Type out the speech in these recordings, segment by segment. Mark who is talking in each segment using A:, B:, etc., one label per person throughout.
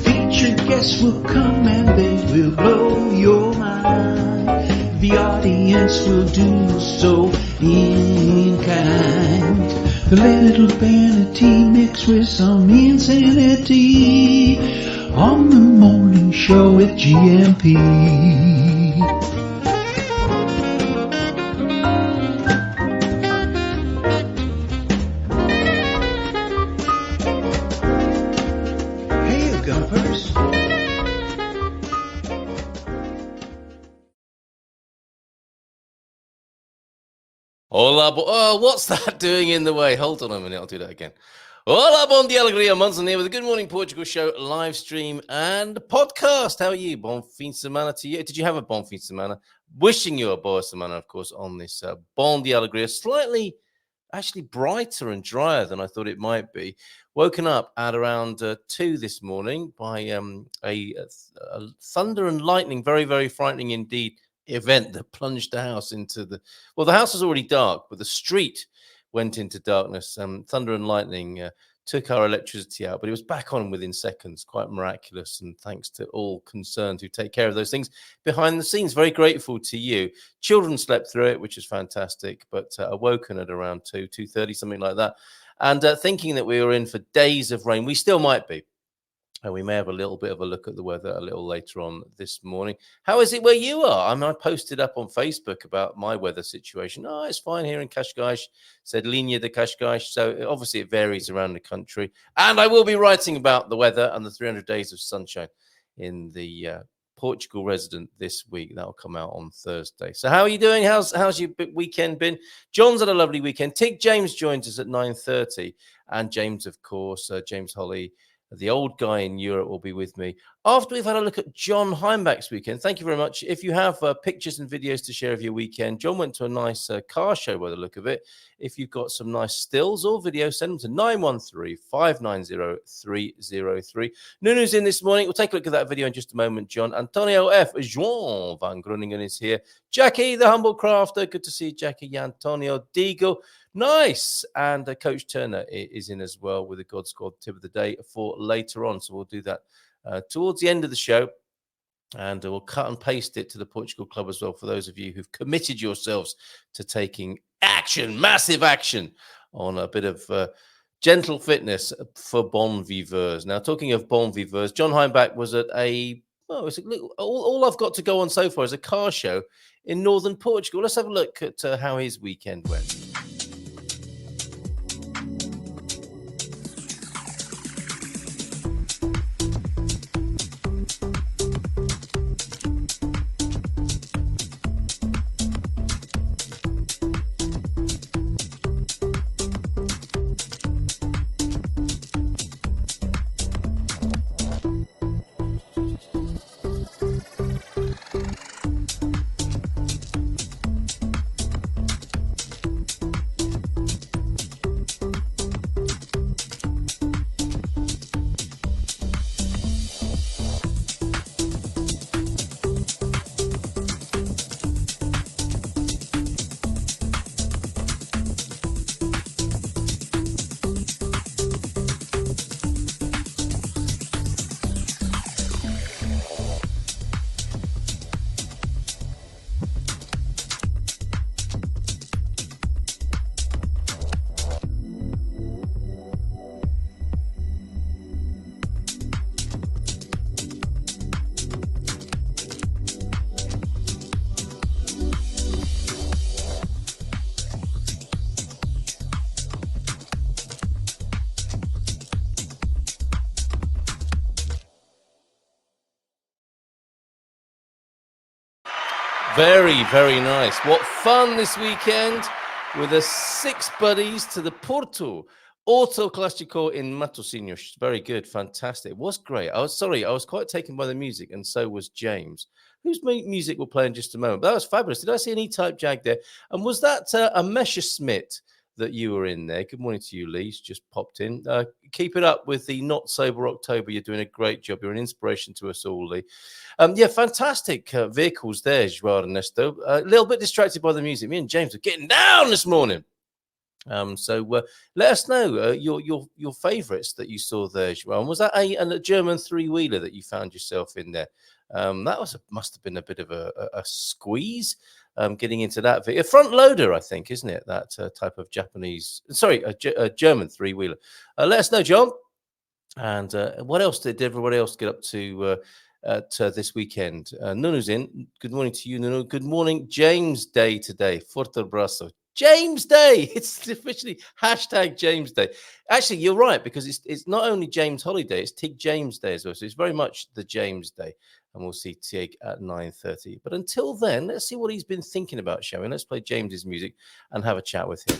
A: Featured guests will come and they will blow your mind. The audience will do so in kind. A little vanity mixed with some insanity on the morning show with GMP. Hey, you gumpers.
B: Hola, what's that doing in the way? Hold on a minute, I'll do that again. Hola, bon dia, alegria, Munson here with the Good Morning Portugal show, live stream and podcast. How are you? Bon fin de semana to you. Did you have a bon fin de semana? Wishing you a boa semana, of course, on this bon dia, alegria. Slightly, actually brighter and drier than I thought it might be. Woken up at around 2 this morning by a thunder and lightning, very, very frightening indeed, event that plunged the house into the house was already dark, but the street went into darkness. Thunder and lightning took our electricity out, but it was back on within seconds. Quite miraculous, and thanks to all concerned who take care of those things behind the scenes. Very grateful to you. Children slept through it, which is fantastic, but awoken at around 2:30, something like that, and thinking that we were in for days of rain. We still might be. And we may have a little bit of a look at the weather a little later on this morning. How is it where you are? I posted up on Facebook about my weather situation. Oh, it's fine here in Cascais, said Linha de Cascais. So obviously it varies around the country. And I will be writing about the weather and the 300 days of sunshine in the Portugal Resident this week. That'll come out on Thursday. So how are you doing? How's your weekend been? John's had a lovely weekend. Tig James joins us at 9:30. And James, of course, James Holley, the old guy in Europe, will be with me after we've had a look at John Heimbach's weekend. Thank you very much. If you have pictures and videos to share of your weekend, John went to a nice car show by the look of it. If you've got some nice stills or videos, send them to 913-590-303. Nunu's in this morning. We'll take a look at that video in just a moment, John. Antonio F. João van Groningen is here. Jackie, the humble crafter. Good to see you, Jackie. Antonio Digo. Nice. And Coach Turner is in as well with the God Squad tip of the day for later on. So we'll do that towards the end of the show. And we'll cut and paste it to the Portugal Club as well for those of you who've committed yourselves to taking action, massive action on a bit of gentle fitness for bon viveurs. Now, talking of bon viveurs, John Heimbach was at all I've got to go on so far is a car show in northern Portugal. Let's have a look at how his weekend went. Very, very nice. What fun this weekend with the 6 buddies to the Porto Auto Classico in Matosinhos. Very good. Fantastic. It was great. I was quite taken by the music, and so was James, whose music we'll play in just a moment. But that was fabulous. Did I see an E-Type Jag there? And was that a Messerschmitt that you were in there? Good morning to you, Lee. He's just popped in. Keep it up with the Not Sober October. You're doing a great job. You're an inspiration to us all, Lee. Yeah, fantastic vehicles there, Joao Ernesto. A little bit distracted by the music. Me and James are getting down this morning. So let us know your favourites that you saw there, Joel. Was that a German three-wheeler that you found yourself in there? That must have been a bit of a squeeze. Getting into that, a front loader, I think, isn't it? That type of Japanese, sorry, a German three-wheeler. Let us know, John. And what else did everybody else get up to this weekend? Nunu's in. Good morning to you, Nunu. Good morning. James Day today. Forte abrazo. James Day. It's officially hashtag James Day. Actually, you're right, because it's not only James Holley Day, it's Tig James Day as well. So it's very much the James Day. And we'll see Tig at 9:30. But until then, let's see what he's been thinking about, shall we? Let's play James's music and have a chat with him.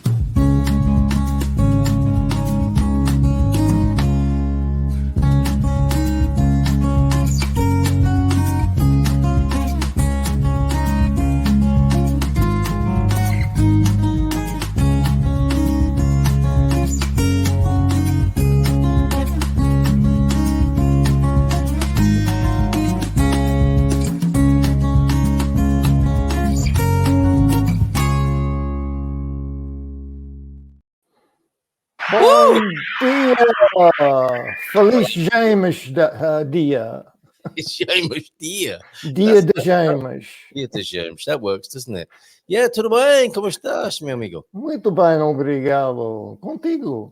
C: Bom dia! Feliz James dia.
B: It's James Dia.
C: Dia de James.
B: Dia de James. That works, doesn't it? Yeah, tudo bem? Como estás, meu amigo?
C: Muito bem, obrigado. Contigo?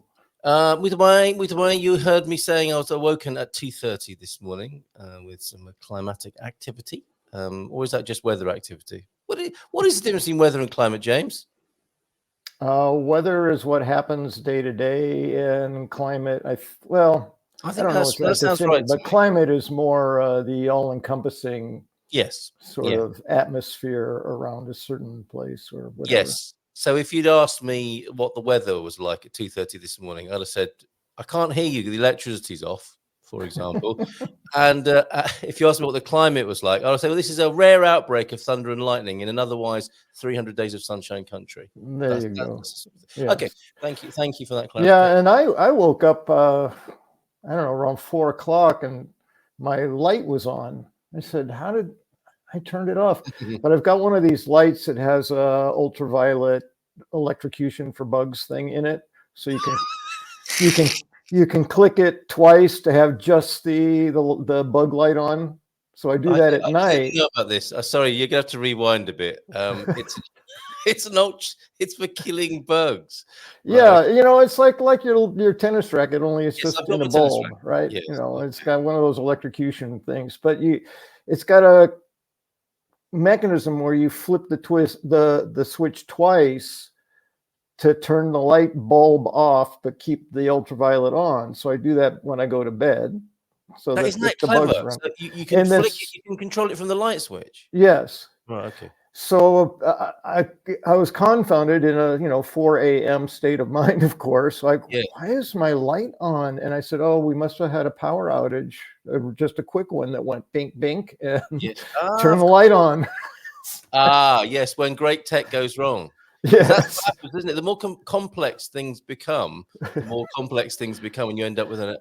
B: Muito bem, muito bem. You heard me saying I was awoken at 2:30 this morning with some climatic activity. Or is that just weather activity? What is the difference between weather and climate, James?
C: Weather is what happens day to day, and climate, I don't know if
B: that sounds right.
C: but climate is more the all-encompassing sort
B: Yeah.
C: of atmosphere around a certain place or whatever.
B: Yes. So if you'd asked me what the weather was like at 2:30 this morning, I'd have said, I can't hear you. The electricity's off, for example. And if you asked me what the climate was like, I'd say, well, this is a rare outbreak of thunder and lightning in an otherwise 300 days of sunshine country.
C: There you go.
B: Yes. Okay. Thank you for that clarification.
C: Yeah, and I woke up, I don't know, around 4 o'clock, and my light was on. I said, how did I turn it off? But I've got one of these lights that has a ultraviolet electrocution for bugs thing in it, so you can click it twice to have just the bug light on. So I do that at night.
B: I didn't know about this. Sorry, you're gonna have to rewind a bit. It's for killing bugs.
C: Yeah, it's like your tennis racket, only it's just in a bulb, right?
B: Yes.
C: It's got one of those electrocution things, but it's got a mechanism where you flip the switch twice to turn the light bulb off but keep the ultraviolet on. So I do that when I go to bed. So
B: isn't that clever? So you can flick it, you can control it from the light switch.
C: Yes.
B: Right. Okay.
C: So I was confounded in a 4 a.m. state of mind, of course. Why is my light on? And I said, oh, we must have had a power outage, just a quick one that went bink, bink, and turn the light on.
B: Yes, when great tech goes wrong.
C: Yes.
B: That's what happens, isn't it? The more complex things become, and you end up with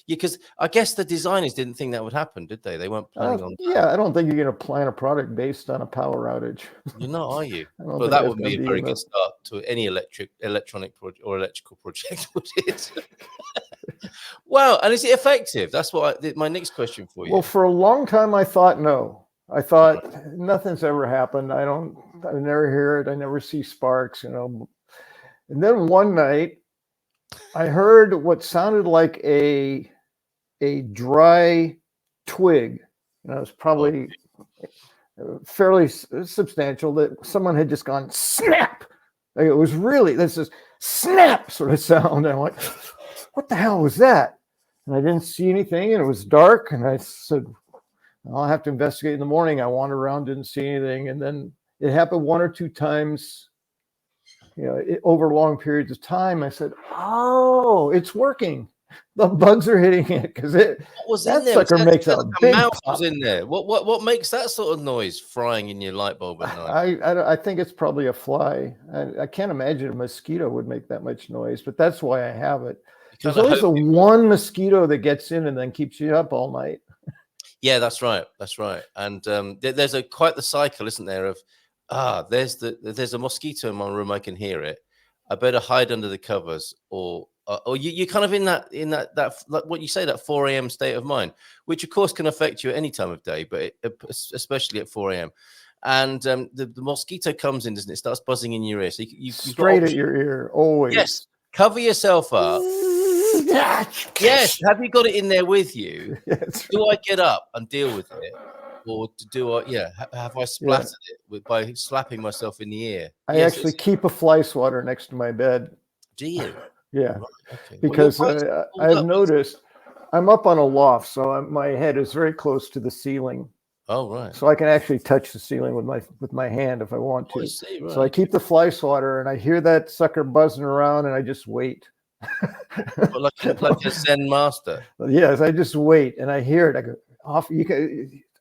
B: because I guess the designers didn't think that would happen, did they? They weren't planning on that.
C: Yeah, I don't think you're going to plan a product based on a power outage.
B: You're not, are you?
C: Well,
B: that would be a very good start to any electronic or electrical project, would it? Wow, and is it effective? That's what my next question for you.
C: Well, for a long time, I thought no. I thought nothing's ever happened. I never hear it. I never see sparks, And then one night I heard what sounded like a dry twig. It was probably fairly substantial, that someone had just gone snap. Like it was really, this is snap sort of sound. And I'm like, what the hell was that? And I didn't see anything, and it was dark. And I said, I'll have to investigate in the morning. I wandered around, didn't see anything. And then it happened 1 or 2 times, over long periods of time. I said, oh, it's working. The bugs are hitting it, because that sucker makes a big
B: mouse
C: pop.
B: Was in there. What makes that sort of noise frying in your light bulb at night?
C: I think it's probably a fly. I can't imagine a mosquito would make that much noise, but that's why I have it. There's always the one mosquito that gets in and then keeps you up all night.
B: Yeah, that's right. And there's quite the cycle, isn't there? Of there's a mosquito in my room. I can hear it. I better hide under the covers, or you're kind of in that like what you say, that 4 a.m. state of mind, which of course can affect you at any time of day, but especially at 4 a.m. And the mosquito comes in, doesn't it? Starts buzzing in your ear. So you've
C: Straight
B: got
C: at your ear, always.
B: Yes, cover yourself up. Yes, have you got it in there with you?
C: Yes.
B: Do I get up and deal with it, or have I splattered it by slapping myself in the ear?
C: I actually keep a fly swatter next to my bed.
B: Do you?
C: Yeah,
B: Right, okay.
C: because I've noticed I'm up on a loft, so my head is very close to the ceiling.
B: Oh, right.
C: So I can actually touch the ceiling with my hand if I want to.
B: I see, right.
C: So I keep the fly swatter, and I hear that sucker buzzing around, and I just wait.
B: Like a Zen master.
C: Yes, I just wait, and I hear it. I go off.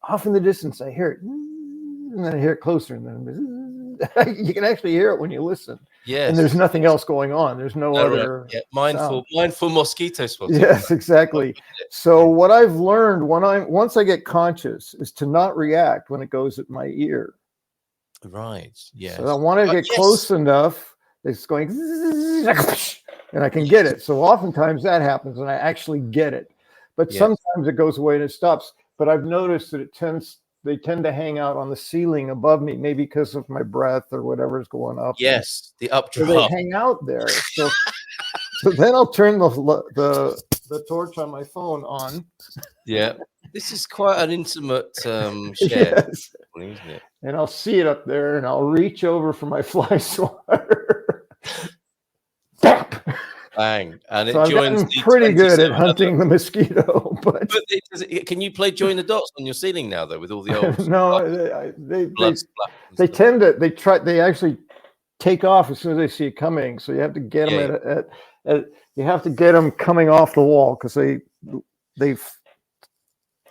C: Off in the distance, I hear it, and then I hear it closer, and then you can actually hear it when you listen.
B: Yes.
C: And there's nothing else going on. There's no other.
B: Right. Yeah. Mindful mosquito spotting.
C: Yes, exactly. So what I've learned once I get conscious is to not react when it goes at my ear.
B: Right. Yes.
C: So I want to get close enough. It's going, and I can get it. So oftentimes that happens, and I actually get it. But sometimes it goes away and it stops. But I've noticed that they tend to hang out on the ceiling above me, maybe because of my breath or whatever's going up.
B: Yes, the updraft.
C: So they hang out there. So then I'll turn the torch on my phone on.
B: Yeah, this is quite an intimate share,
C: Yes.
B: isn't it?
C: And I'll see it up there, and I'll reach over for my fly swatter.
B: Bang, and
C: So
B: it joins.
C: I'm pretty good at hunting the mosquito, but
B: can you play join the dots on your ceiling now, though, with all the old?
C: No, they actually take off as soon as they see it coming. So you have to get them you have to get them coming off the wall, because they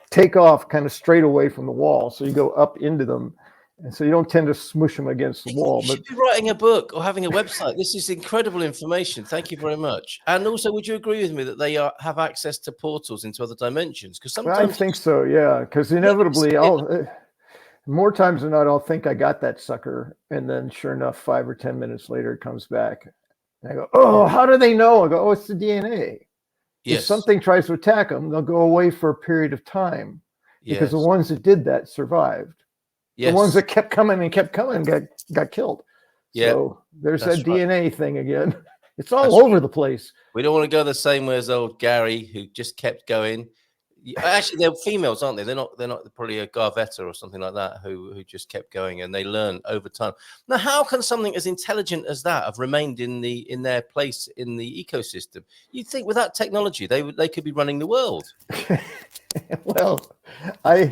C: take off kind of straight away from the wall. So you go up into them, and so you don't tend to smush them against the wall.
B: You should be writing a book or having a website. This is incredible information. Thank you very much. And also, would you agree with me that they have access to portals into other dimensions? Because sometimes
C: I think so, yeah. Because inevitably, more times than not, I'll think I got that sucker, and then sure enough, 5 or 10 minutes later, it comes back. And I go, "Oh, how do they know?" I go, "Oh, it's the DNA." If something tries to attack them, they'll go away for a period of time, because the ones that did that survived. The ones that kept coming got killed.
B: Yeah.
C: So there's that DNA thing again. It's all over the place.
B: We don't want to go the same way as old Gary, who just kept going. Actually, they're females, aren't they? They're not probably a Garvetta or something like that who just kept going, and they learn over time. Now, how can something as intelligent as that have remained in their place in the ecosystem? You'd think without technology, they could be running the world.
C: Well, I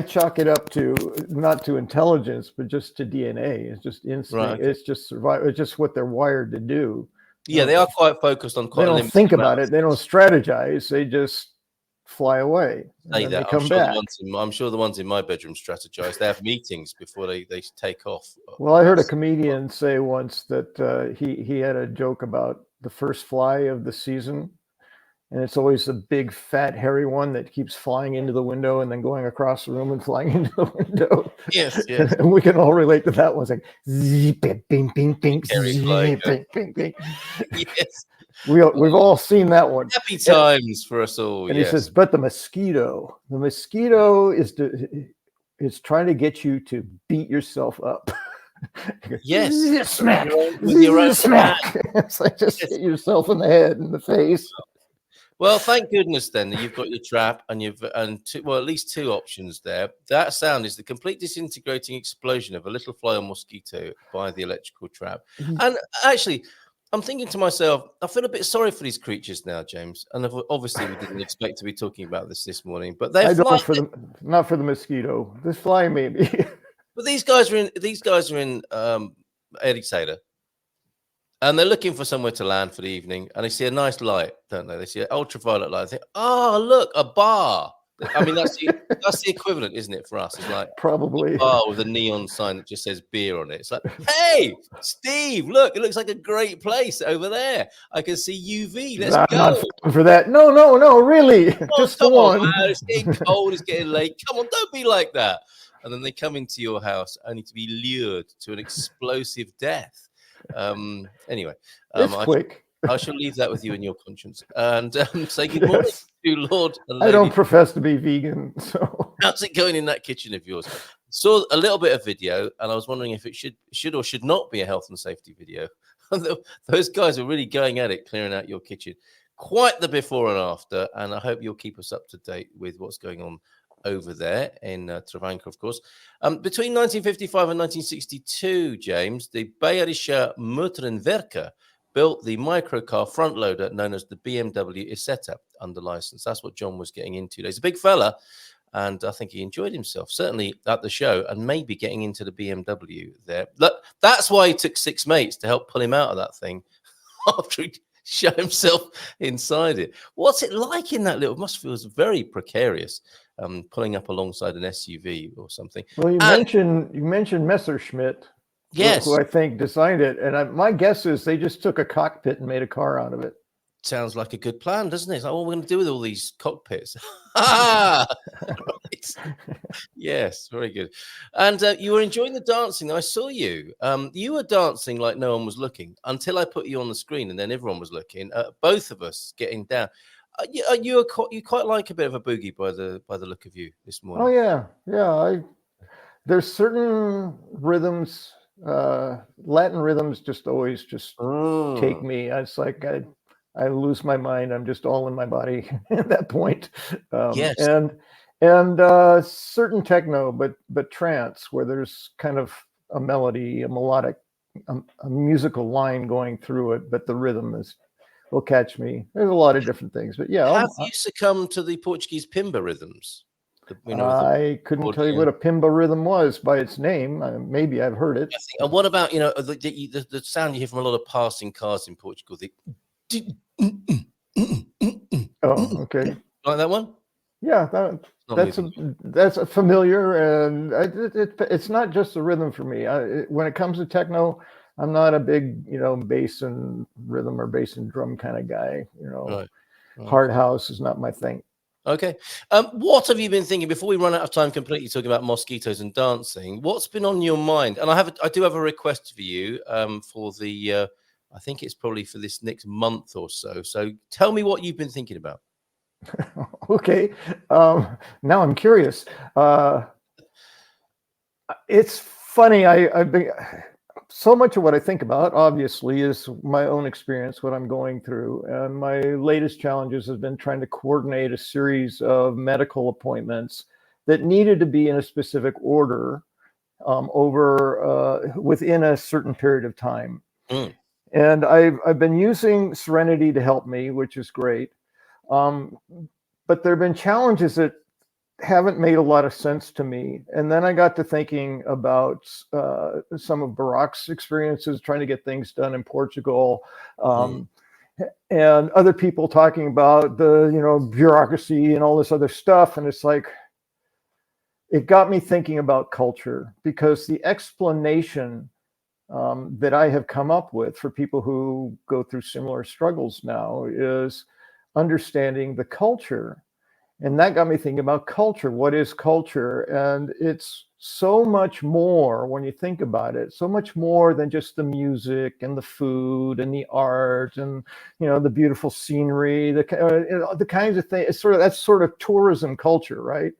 C: chalk it up to not to intelligence, but just to DNA. It's just instinct.
B: Right, okay.
C: It's just survival. It's just what they're wired to do.
B: Yeah, they are quite focused on.
C: They don't think about it. They don't strategize. They just fly away.
B: Say that.
C: They come back.
B: I'm sure the ones in my bedroom strategize. They have meetings before they take off.
C: Well, I heard a comedian say once that he had a joke about the first fly of the season. And it's always a big, fat, hairy one that keeps flying into the window and then going across the room and flying into the window.
B: Yes.
C: And we can all relate to that one. It's like, zip, bing, bing, bing,
B: Hairy
C: bing, bing, bing.
B: Yes.
C: We've all seen that one.
B: Happy times for us all.
C: And he says, but the mosquito is trying to get you to beat yourself up.
B: Yes.
C: Smack.
B: With your own
C: smack. It's like just hit yourself in the head and the face.
B: Well, thank goodness then that you've got your trap and at least two options there. That sound is the complete disintegrating explosion of a little fly or mosquito by the electrical trap.
C: Mm-hmm.
B: And actually, I'm thinking to myself, I feel a bit sorry for these creatures now, James. And obviously, we didn't expect to be talking about this morning, but they're
C: not for the mosquito. This fly maybe.
B: But these guys are in Eriksheide. And they're looking for somewhere to land for the evening, and they see a nice light, don't they? They see an ultraviolet light. They think, "Oh, look, a bar." I mean, that's the equivalent, isn't it, for us? It's like
C: probably
B: a bar with a neon sign that just says beer on it. It's like, "Hey, Steve, look, it looks like a great place over there. I can see UV. Let's go."
C: Not for that. No, really, just the one.
B: Man. It's getting cold. It's getting late. Come on, don't be like that. And then they come into your house only to be lured to an explosive death. Anyway,
C: It's quick.
B: I shall leave that with you and your conscience. And say good morning to Lord and Lady.
C: I don't profess to be vegan, so.
B: How's it going in that kitchen of yours? Saw a little bit of video, and I was wondering if it should or should not be a health and safety video. Those guys are really going at it, clearing out your kitchen. Quite the before and after, and I hope you'll keep us up to date with what's going on over there in Travancore, of course. Between 1955 and 1962, James, the Bayerische Motorenwerke built the microcar front loader known as the BMW Isetta under license. That's what John was getting into. He's a big fella, and I think he enjoyed himself, certainly at the show, and maybe getting into the BMW there. That's why he took 6 mates to help pull him out of that thing after he shot himself inside it. What's it like in that little? It must feel very precarious, pulling up alongside an SUV or something.
C: Well, you mentioned Messerschmitt.
B: Yes,
C: who I think designed it, and my guess is they just took a cockpit and made a car out of it.
B: Sounds like a good plan, doesn't it? It's like, what are we going to do with all these cockpits? Right. Yes, very good. And you were enjoying the dancing. I saw you. You were dancing like no one was looking until I put you on the screen, and then everyone was looking. Both of us getting down. You quite like a bit of a boogie by the look of you this morning.
C: Oh yeah. There's certain rhythms. Latin rhythms just always take me. It's like I lose my mind. I'm just all in my body at that point.
B: Yes.
C: And certain techno, but trance, where there's kind of a melody, a melodic, a musical line going through it, but the rhythm will catch me. There's a lot of different things, but yeah.
B: Have you succumbed to the Portuguese pimba rhythms?
C: I couldn't tell you what a pimba rhythm was by its name. Maybe I've heard it.
B: And what about the sound you hear from a lot of passing cars in Portugal?
C: Oh, okay.
B: Like that one?
C: Yeah, that's a familiar, and it's not just a rhythm for me. When it comes to techno, I'm not a big bass and rhythm or bass and drum kind of guy.
B: Right.
C: Hard house is not my thing.
B: Okay. What have you been thinking before we run out of time completely talking about mosquitoes and dancing? What's been on your mind? And I do have a request for you for the I think it's probably for this next month or so. So tell me what you've been thinking about.
C: Okay. Now I'm curious. It's funny. I've been so much of what I think about, obviously, is my own experience, what I'm going through. And my latest challenges has been trying to coordinate a series of medical appointments that needed to be in a specific order within a certain period of time. Mm. And I've been using Serenity to help me, which is great. But there have been challenges that haven't made a lot of sense to me. And then I got to thinking about some of Barack's experiences trying to get things done in Portugal, and other people talking about the bureaucracy and all this other stuff. And it's like, it got me thinking about culture, because the explanation that I have come up with for people who go through similar struggles now is understanding the culture. And that got me thinking about culture. What is culture? And it's so much more when you think about it, so much more than just the music and the food and the art and, the beautiful scenery, the kinds of things. That's sort of tourism culture, right?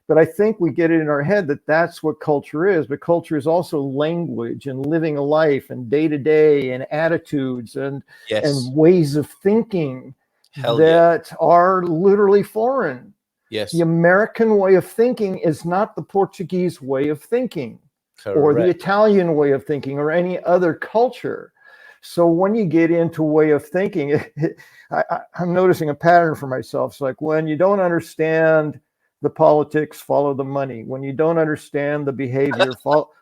C: But I think we get it in our head that that's what culture is. But culture is also language and living a life and day to day and attitudes and ways of thinking that are literally foreign.
B: Yes.
C: The American way of thinking is not the Portuguese way of thinking. Correct. Or the Italian way of thinking or any other culture. So when you get into way of thinking, I'm noticing a pattern for myself. It's like when you don't understand the politics, follow the money. When you don't understand the behavior,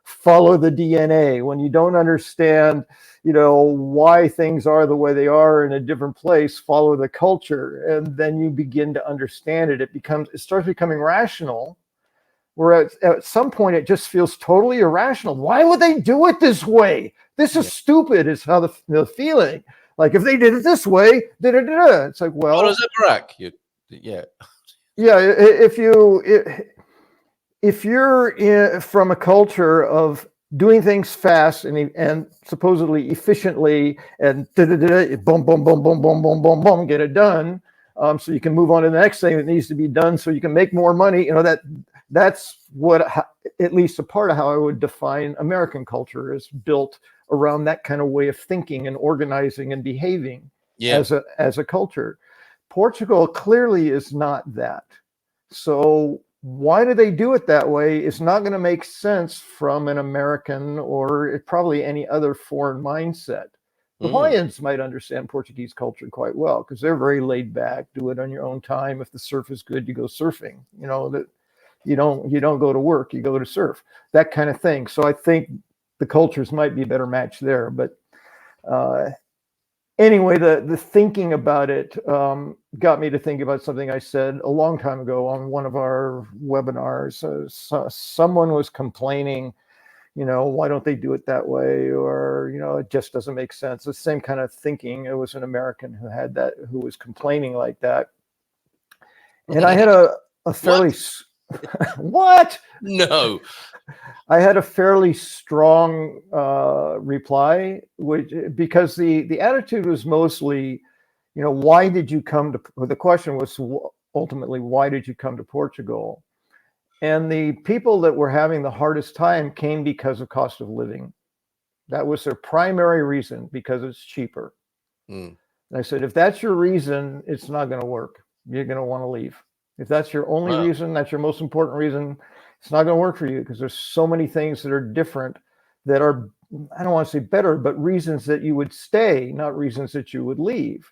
C: follow the DNA. When you don't understand, why things are the way they are in a different place, follow the culture. And then you begin to understand it. It starts becoming rational. Whereas at some point it just feels totally irrational. Why would they do it this way? This is stupid, is how the feeling. Like if they did it this way, it's like, well.
B: What is it, Barack? Yeah.
C: Yeah, if you're from a culture of doing things fast and supposedly efficiently, and boom, boom, boom, boom, boom, boom, boom, boom, get it done. So you can move on to the next thing that needs to be done, so you can make more money. You know, that's what, at least a part of how I would define American culture, is built around that kind of way of thinking and organizing and behaving as a culture. Portugal clearly is not that. So why do they do it that way? It's not going to make sense from an American or probably any other foreign mindset. The Hawaiians might understand Portuguese culture quite well, because they're very laid back. Do it on your own time. If the surf is good, you go surfing. You know, that you don't go to work, you go to surf, that kind of thing. So I think the cultures might be a better match there. But anyway, the thinking about it got me to think about something I said a long time ago on one of our webinars. Someone was complaining, you know, why don't they do it that way? Or, you know, it just doesn't make sense. The same kind of thinking. It was an American who had that, who was complaining like that. And I had a fairly... What?
B: No.
C: I had a fairly strong reply, because the attitude was mostly, you know, why did you come to, the question was ultimately, why did you come to Portugal? And the people that were having the hardest time came because of cost of living. That was their primary reason, because it's cheaper. And I said, if that's your reason, it's not going to work. You're going to want to leave. If that's your only reason, that's your most important reason, it's not going to work for you, because there's so many things that are different, that are, I don't want to say better, but reasons that you would stay, not reasons that you would leave.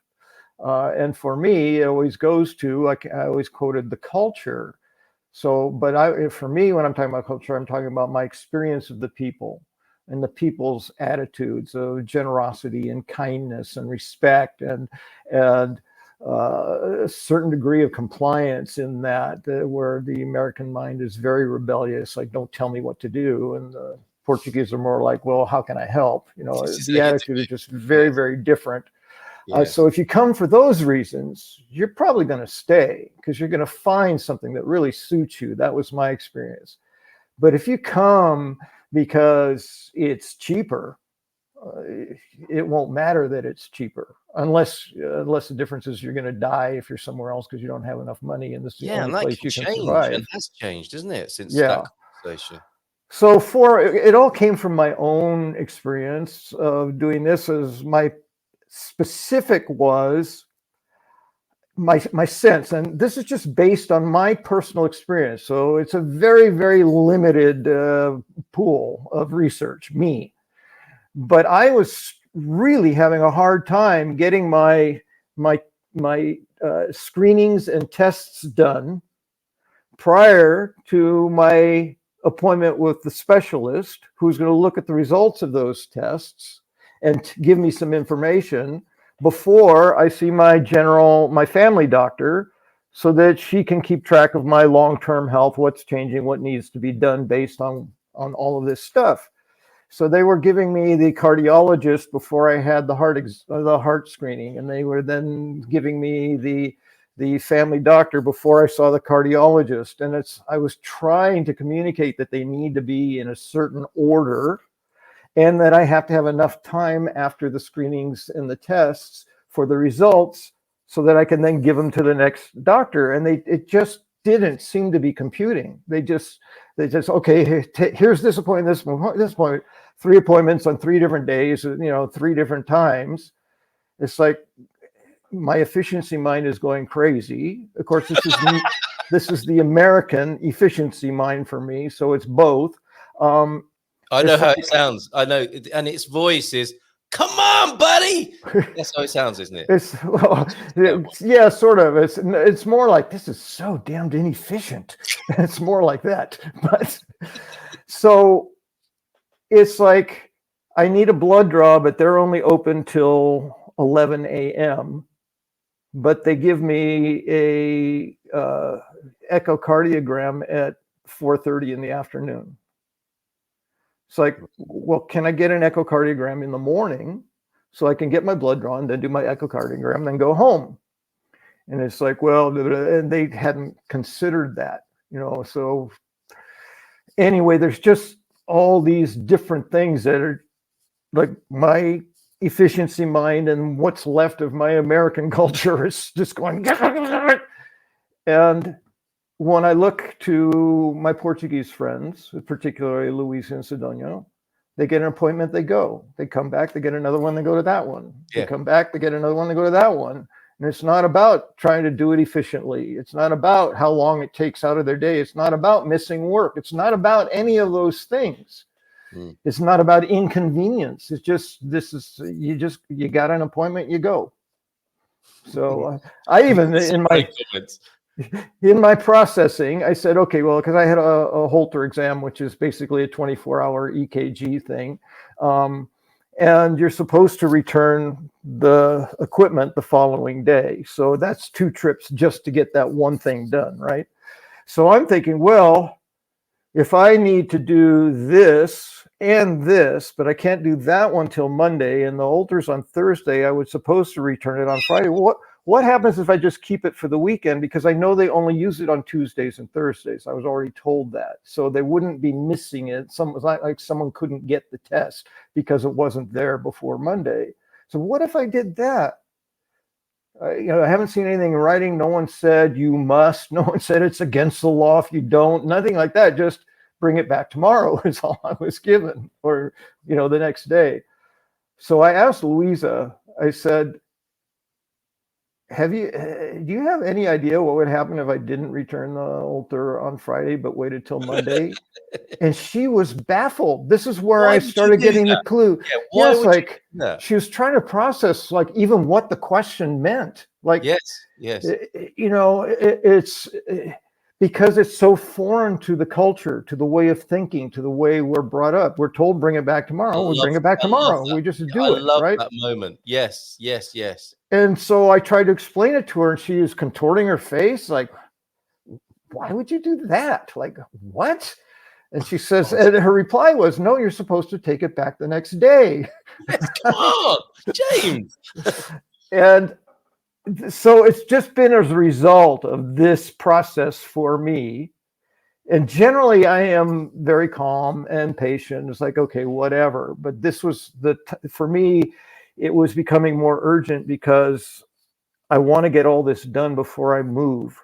C: And for me, it always goes to, like I always quoted, the culture. So, but for me, when I'm talking about culture, I'm talking about my experience of the people and the people's attitudes of generosity and kindness and respect and a certain degree of compliance in that, where the American mind is very rebellious, like, don't tell me what to do. And the Portuguese are more like, well, how can I help? You know, the attitude is just very, very different. So if you come for those reasons, you're probably going to stay, because you're going to find something that really suits you. That was my experience. But if you come because it's cheaper, it won't matter that it's cheaper, unless the difference is you're going to die if you're somewhere else because you don't have enough money, and this is the only place you can survive.
B: And that's changed, isn't it, since that conversation?
C: So it all came from my own experience of doing this. As my specific was my sense, and this is just based on my personal experience. So it's a very, very limited pool of research, me. But I was really having a hard time getting my screenings and tests done prior to my appointment with the specialist, who's going to look at the results of those tests and give me some information before I see my family doctor, so that she can keep track of my long-term health, what's changing, what needs to be done based on all of this stuff. So they were giving me the cardiologist before I had the heart screening, and they were then giving me the family doctor before I saw the cardiologist. And I was trying to communicate that they need to be in a certain order, and that I have to have enough time after the screenings and the tests for the results, so that I can then give them to the next doctor. And it just didn't seem to be computing. They just okay, here's this appointment, this appointment, 3 appointments on 3 different days, 3 different times. It's like my efficiency mind is going crazy. Of course, this is the American efficiency mind for me, so it's both.
B: I know how it sounds. I know, and its voice is, "Come on, buddy." That's how it sounds, isn't it?
C: Yeah, sort of. It's more like, this is so damned inefficient. It's more like that. But so it's like, I need a blood draw, but they're only open till 11 a.m. But they give me a echocardiogram at 4:30 in the afternoon. It's like, well, can I get an echocardiogram in the morning so I can get my blood drawn, then do my echocardiogram, then go home? And it's like, well, and they hadn't considered that, So anyway, there's just all these different things that are like my efficiency mind, and what's left of my American culture is just going. And when I look to my Portuguese friends, particularly Luis and Sidonio, they get an appointment, they go. They come back, they get another one, they go to that one. They come back, they get another one, they go to that one. And it's not about trying to do it efficiently. It's not about how long it takes out of their day. It's not about missing work. It's not about any of those things. It's not about inconvenience. It's just, you got an appointment, you go. So I even in my processing, I said, okay, well, because I had a Holter exam, which is basically a 24-hour EKG thing. And you're supposed to return the equipment the following day. So that's 2 trips just to get that one thing done, right? So I'm thinking, well, if I need to do this and this, but I can't do that one till Monday, and the Holter's on Thursday, I was supposed to return it on Friday. What happens if I just keep it for the weekend? Because I know they only use it on Tuesdays and Thursdays. I was already told that. So they wouldn't be missing it. It's like someone couldn't get the test because it wasn't there before Monday. So what if I did that? I haven't seen anything in writing. No one said you must. No one said it's against the law if you don't. Nothing like that. Just bring it back tomorrow is all I was given, or, the next day. So I asked Louisa, I said, do you have any idea what would happen if I didn't return the Holter on Friday but waited till Monday? And she was baffled. This is where I started getting the clue. Yeah, she was trying to process like even what the question meant. Like,
B: yes,
C: it's because it's so foreign to the culture, to the way of thinking, to the way we're brought up. We're told bring it back tomorrow. We bring it back tomorrow. We just do it.
B: I love
C: right?
B: that moment. Yes.
C: And so I tried to explain it to her, and she was contorting her face like, why would you do that? Like, what? And she says, and her reply was, no, you're supposed to take it back the next day.
B: Come on, James.
C: And so it's just been as a result of this process for me. And generally I am very calm and patient. It's like, okay, whatever. But this was for me, it was becoming more urgent because I want to get all this done before I move.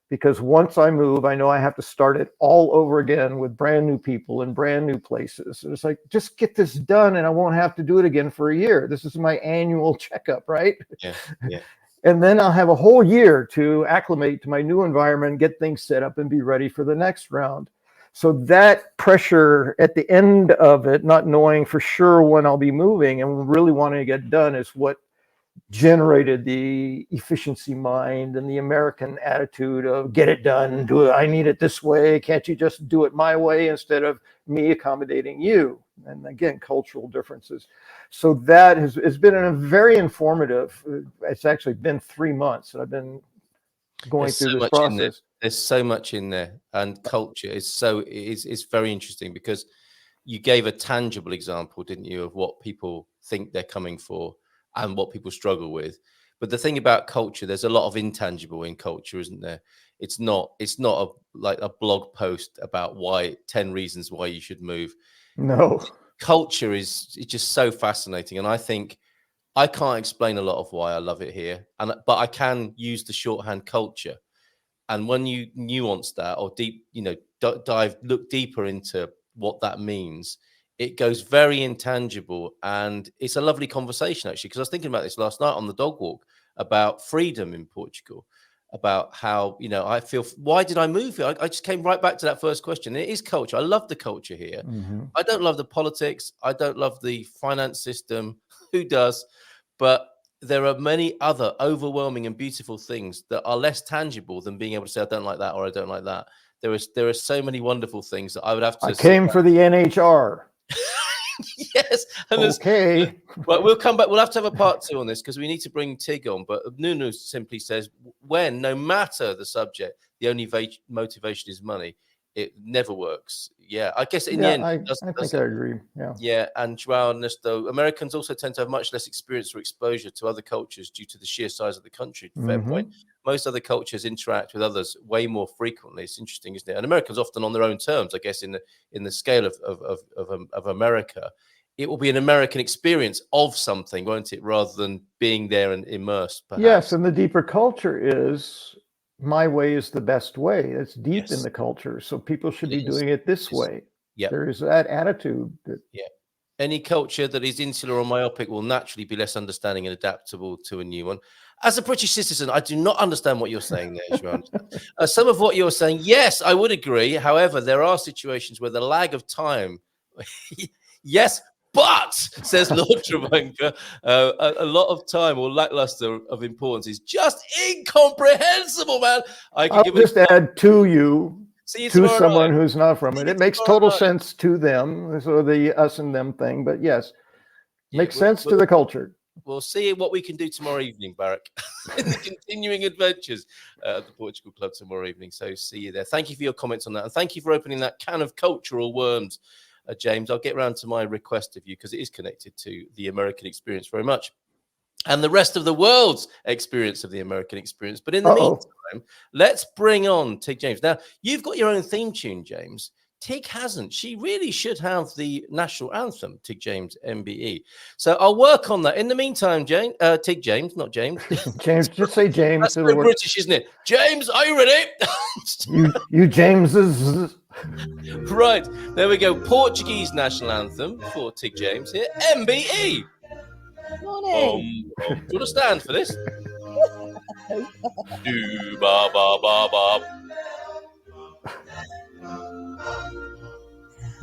C: Because once I move, I know I have to start it all over again with brand new people and brand new places. And it's like, just get this done and I won't have to do it again for a year. This is my annual checkup, right?
B: Yeah.
C: And then I'll have a whole year to acclimate to my new environment, get things set up and be ready for the next round. So that pressure at the end of it, not knowing for sure when I'll be moving and really wanting to get done, is what generated the efficiency mind and the American attitude of get it done, do it. I need it this way. Can't you just do it my way instead of me accommodating you? And again, cultural differences. So that has been a very informative. It's actually been 3 months that I've been going through this process.
B: There's so much in there, and culture is very interesting because you gave a tangible example, didn't you, of what people think they're coming for and what people struggle with. But the thing about culture, there's a lot of intangible in culture, isn't there? It's not like a blog post about 10 reasons why you should move.
C: No.
B: Culture is just so fascinating. And I think I can't explain a lot of why I love it here. But I can use the shorthand culture. And when you nuance that or look deeper into what that means, it goes very intangible. And it's a lovely conversation, actually, because I was thinking about this last night on the dog walk about freedom in Portugal, about how, I feel, why did I move here? I just came right back to that first question. It is culture. I love the culture here.
C: Mm-hmm.
B: I don't love the politics. I don't love the finance system. Who does? But there are many other overwhelming and beautiful things that are less tangible than being able to say, I don't like that, or I don't like that. There are so many wonderful things that I would have to.
C: I came for the NHR.
B: Yes. And
C: okay.
B: Well, we'll come back. We'll have to have a part 2 on this because we need to bring Tig on. But Nunu simply says, when, no matter the subject, the only motivation is money, it never works. Yeah, I guess in the end,
C: I think I agree.
B: Yeah, and Joao Ernesto, Americans also tend to have much less experience or exposure to other cultures due to the sheer size of the country. Fair point. most other cultures interact with others way more frequently. It's interesting, isn't it? And Americans often on their own terms, I guess, in the scale of America. It will be an American experience of something, won't it? Rather than being there and immersed, perhaps.
C: Yes, and the deeper culture is my way is the best way. It's deep in
B: Yes.
C: the culture. So people should
B: It
C: be
B: is.
C: doing it this
B: Yes.
C: way.
B: Yeah.
C: There is that attitude that
B: Any culture that is insular or myopic will naturally be less understanding and adaptable to a new one. As a British citizen, I do not understand what you're saying there, Joanne. Some of what you're saying, yes, I would agree. However, there are situations where the lag of time, yes, but, says Lord Travanka, a lot of time or lackluster of importance is just incomprehensible, man.
C: I'll just add to you. To someone who's not from it. It makes total sense to them. So the us and them thing, but yes, makes sense to the culture.
B: We'll see what we can do tomorrow evening, Barack, in the continuing adventures at the Portugal Club tomorrow evening. So see you there. Thank you for your comments on that. And thank you for opening that can of cultural worms, James. I'll get around to my request of you because it is connected to the American experience very much. And the rest of the world's experience of the American experience. But in the meantime, let's bring on Tig James. Now, you've got your own theme tune, James. Tig hasn't. She really should have the national anthem, Tig James, MBE. So I'll work on that. In the meantime, Tig James, not James.
C: James, just say James.
B: That's so British, isn't it? James, are you ready?
C: you Jameses.
B: Right, there we go. Portuguese national anthem for Tig James here, MBE.
D: Morning.
B: Do you want to stand for this? Do ba ba ba ba.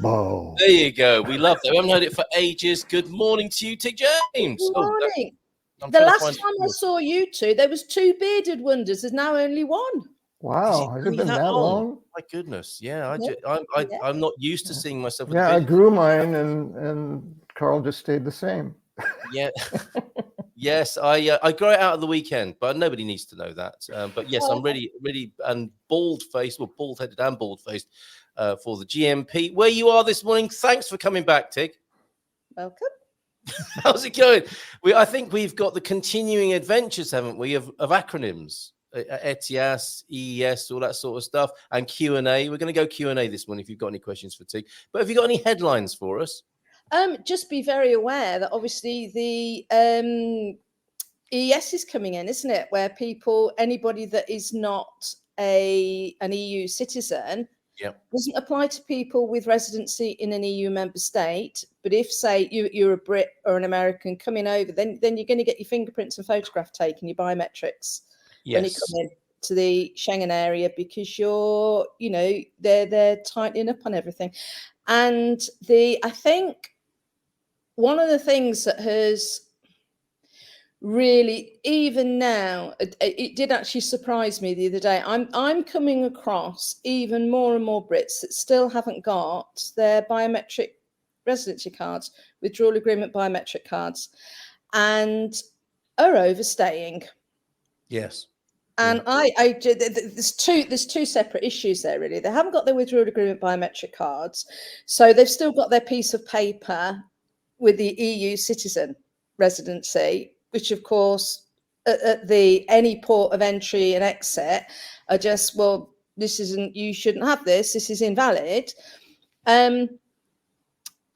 C: Whoa.
B: There you go. We love that. We haven't heard it for ages. Good morning to you, Tig James.
D: Good morning. The last time I saw you two, there was 2 bearded wonders. There's now only 1.
C: Wow, has it been that long?
B: My goodness, yeah. I'm not used to seeing myself. With
C: I grew mine, and Carl just stayed the same.
B: Yeah. Yes, I grow it out of the weekend, but nobody needs to know that. But yes, I'm really and bald-faced, well, bald-headed and bald-faced for the GMP. Where you are this morning, thanks for coming back, Tig.
D: Welcome.
B: How's it going? I think we've got the continuing adventures, haven't we, of acronyms. ETIAS, EES, all that sort of stuff, and Q&A. We're going to go Q&A this morning if you've got any questions for Tig. But have you got any headlines for us?
D: Just be very aware that obviously the EES is coming in, isn't it? Where anybody that is not an EU citizen doesn't apply to people with residency in an EU member state. But if, say, you're a Brit or an American coming over, then you're going to get your fingerprints and photograph taken, your biometrics when you come in to the Schengen area, because they're tightening up on everything. And I think one of the things that has really, even now, it did actually surprise me the other day. I'm coming across even more and more Brits that still haven't got their biometric residency cards, withdrawal agreement biometric cards, and are overstaying.
B: Yes.
D: And there's two separate issues there, really. They haven't got their withdrawal agreement biometric cards, so they've still got their piece of paper with the EU citizen residency, which of course at any port of entry and exit are just, well, you shouldn't have this is invalid. And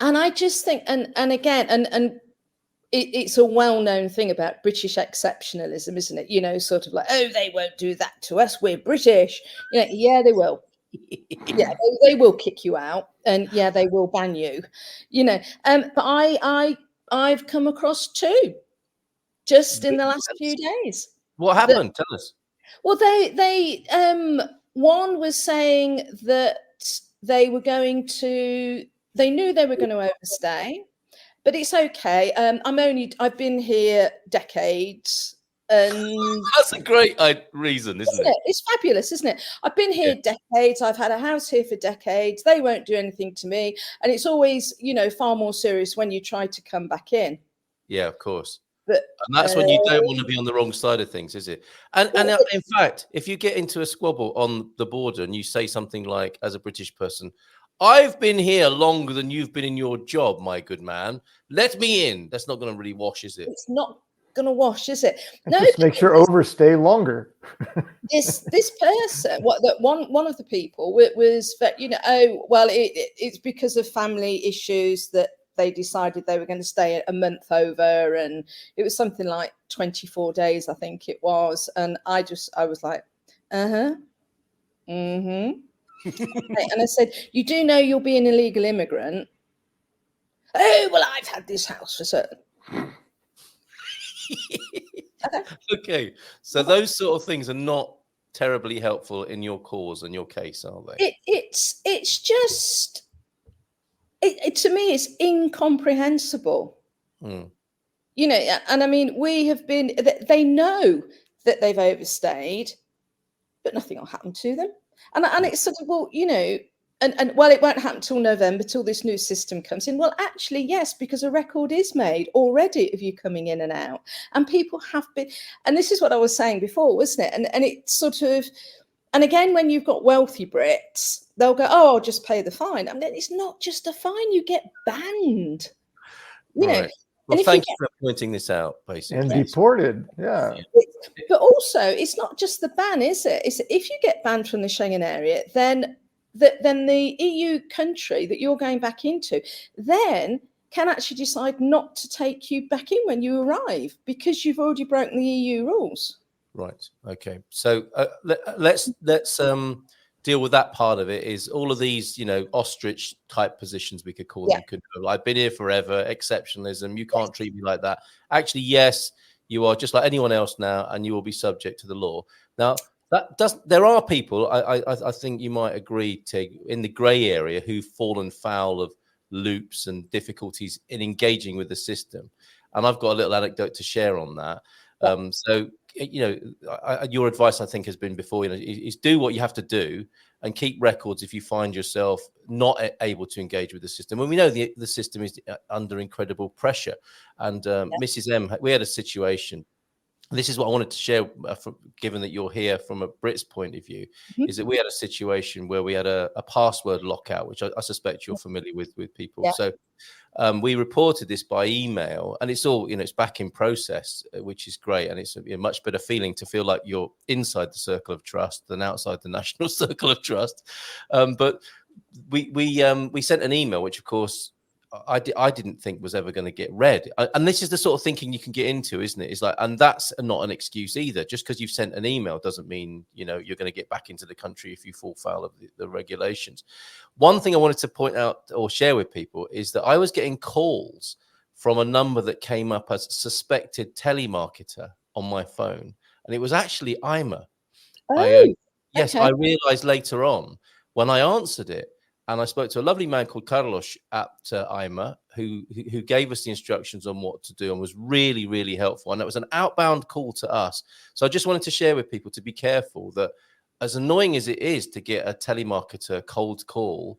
D: I just think, and again, it's a well-known thing about British exceptionalism, isn't it? Sort of like, oh, they won't do that to us, we're British. Yeah, they will. Yeah, they will kick you out, and yeah, they will ban you. But I've come across 2 just in the last few days.
B: What happened? Tell us.
D: Well, they one was saying that they knew they were going to overstay, but it's okay. I've been here decades. And
B: that's a great reason, isn't it?
D: It's fabulous, isn't it? I've been here decades. I've had a house here for decades. They won't do anything to me. And it's always, far more serious when you try to come back in.
B: Yeah, of course.
D: But,
B: and that's when you don't want to be on the wrong side of things, is it? And in fact, if you get into a squabble on the border and you say something like, as a British person, I've been here longer than you've been in your job, my good man. Let me in. That's not going to really wash, is it?
D: It's not going to wash, is it? No,
C: It just makes your overstay longer.
D: this person, one of the people was that, you know, oh well, it's because of family issues that they decided they were going to stay a month over, and it was something like 24 days, I think it was, and I was like, mm-hmm. And I said, you do know you'll be an illegal immigrant? Oh well, I've had this house for certain.
B: Okay, so those sort of things are not terribly helpful in your cause and your case, are they?
D: It's just to me it's incomprehensible. You know, and I mean, they know that they've overstayed, but nothing will happen to them, and it's sort of, well, you know, and well, it won't happen till November, till this new system comes in. Well, actually, yes, because a record is made already of you coming in and out, and people have been, and this is what I was saying before, wasn't it? And it's sort of, and again, when you've got wealthy Brits, they'll go, oh, I'll just pay the fine. I mean, it's not just a fine, you get banned, you know.
B: Well, thank you for pointing this out, basically.
C: And deported, yeah.
D: But also, it's not just the ban, is it? It's if you get banned from the Schengen area, then the EU country that you're going back into then can actually decide not to take you back in when you arrive because you've already broken the EU rules. Right.
B: Okay. So let's deal with that part of it. Is all of these, you know, ostrich type positions, we could call them. I've been here forever. Exceptionalism. You can't treat me like that. Actually, yes, you are just like anyone else now, and you will be subject to the law. Now, there are people, I think you might agree, Tig, in the grey area who've fallen foul of loops and difficulties in engaging with the system. And I've got a little anecdote to share on that. So, you know, your advice, I think, has been before, you know, is do what you have to do and keep records if you find yourself not able to engage with the system. When we know the system is under incredible pressure. And Mrs. M, we had a situation. This is what I wanted to share, given that you're here from a Brits point of view, is that we had a situation where we had a password lockout, which I suspect you're familiar with people. Yeah. So we reported this by email, and it's all, you know, it's back in process, which is great. And it's a much better feeling to feel like you're inside the circle of trust than outside the national circle of trust. But we sent an email, which of course I didn't think was ever going to get read. And this is the sort of thinking you can get into, isn't it? It's like, and that's not an excuse either. Just because you've sent an email doesn't mean, you know, you're going to get back into the country if you fall foul of the regulations. One thing I wanted to point out or share with people is that I was getting calls from a number that came up as suspected telemarketer on my phone. And it was actually Ima. Yes, okay. I realized later on when I answered it, and I spoke to a lovely man called Carlos at Ima, who gave us the instructions on what to do and was really, really helpful. And that was an outbound call to us. So I just wanted to share with people to be careful that, as annoying as it is to get a telemarketer cold call,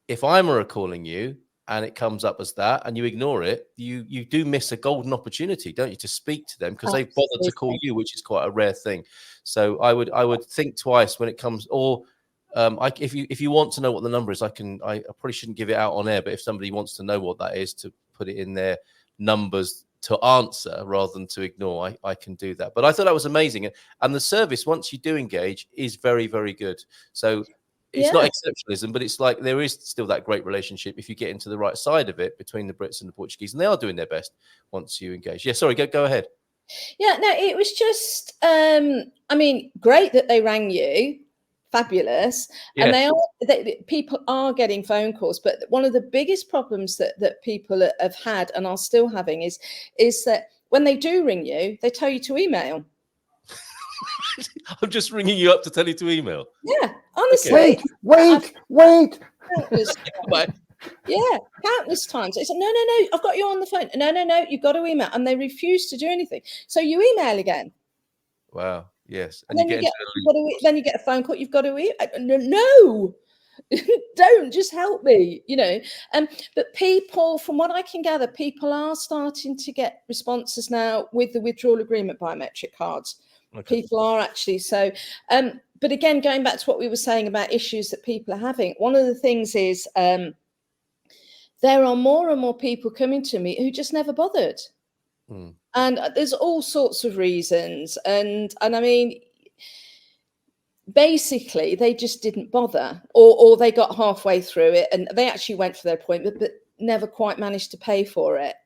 B: if Ima are calling you and it comes up as that and you ignore it, you do miss a golden opportunity, don't you, to speak to them because they've bothered to call you, which is quite a rare thing. So I would think twice when it comes, or if you want to know what the number is, I probably shouldn't give it out on air, but if somebody wants to know what that is, to put it in their numbers to answer rather than to ignore, I can do that. But I thought that was amazing. And the service, once you do engage, is very, very good. So it's not exceptionalism, but it's like there is still that great relationship if you get into the right side of it between the Brits and the Portuguese, and they are doing their best once you engage. Yeah, sorry, go ahead.
D: Yeah, no, it was just, I mean, great that they rang you. Fabulous. Yes. And people are getting phone calls, but one of the biggest problems that people have had and are still having is that when they do ring you, they tell you to email.
B: I'm just ringing you up to tell you to email.
D: Yeah, honestly.
C: Okay. Wait.
D: Yeah, countless times. They said, no, I've got you on the phone. No, you've got to email. And they refuse to do anything. So you email again.
B: Wow. Yes.
D: And then you get a phone call. You've got to no, don't, just help me, you know. But people, from what I can gather, people are starting to get responses now with the withdrawal agreement biometric cards. Okay. People are actually so. But again, going back to what we were saying about issues that people are having, one of the things is there are more and more people coming to me who just never bothered. And there's all sorts of reasons. And I mean, basically, they just didn't bother, or they got halfway through it and they actually went for their appointment, but never quite managed to pay for it,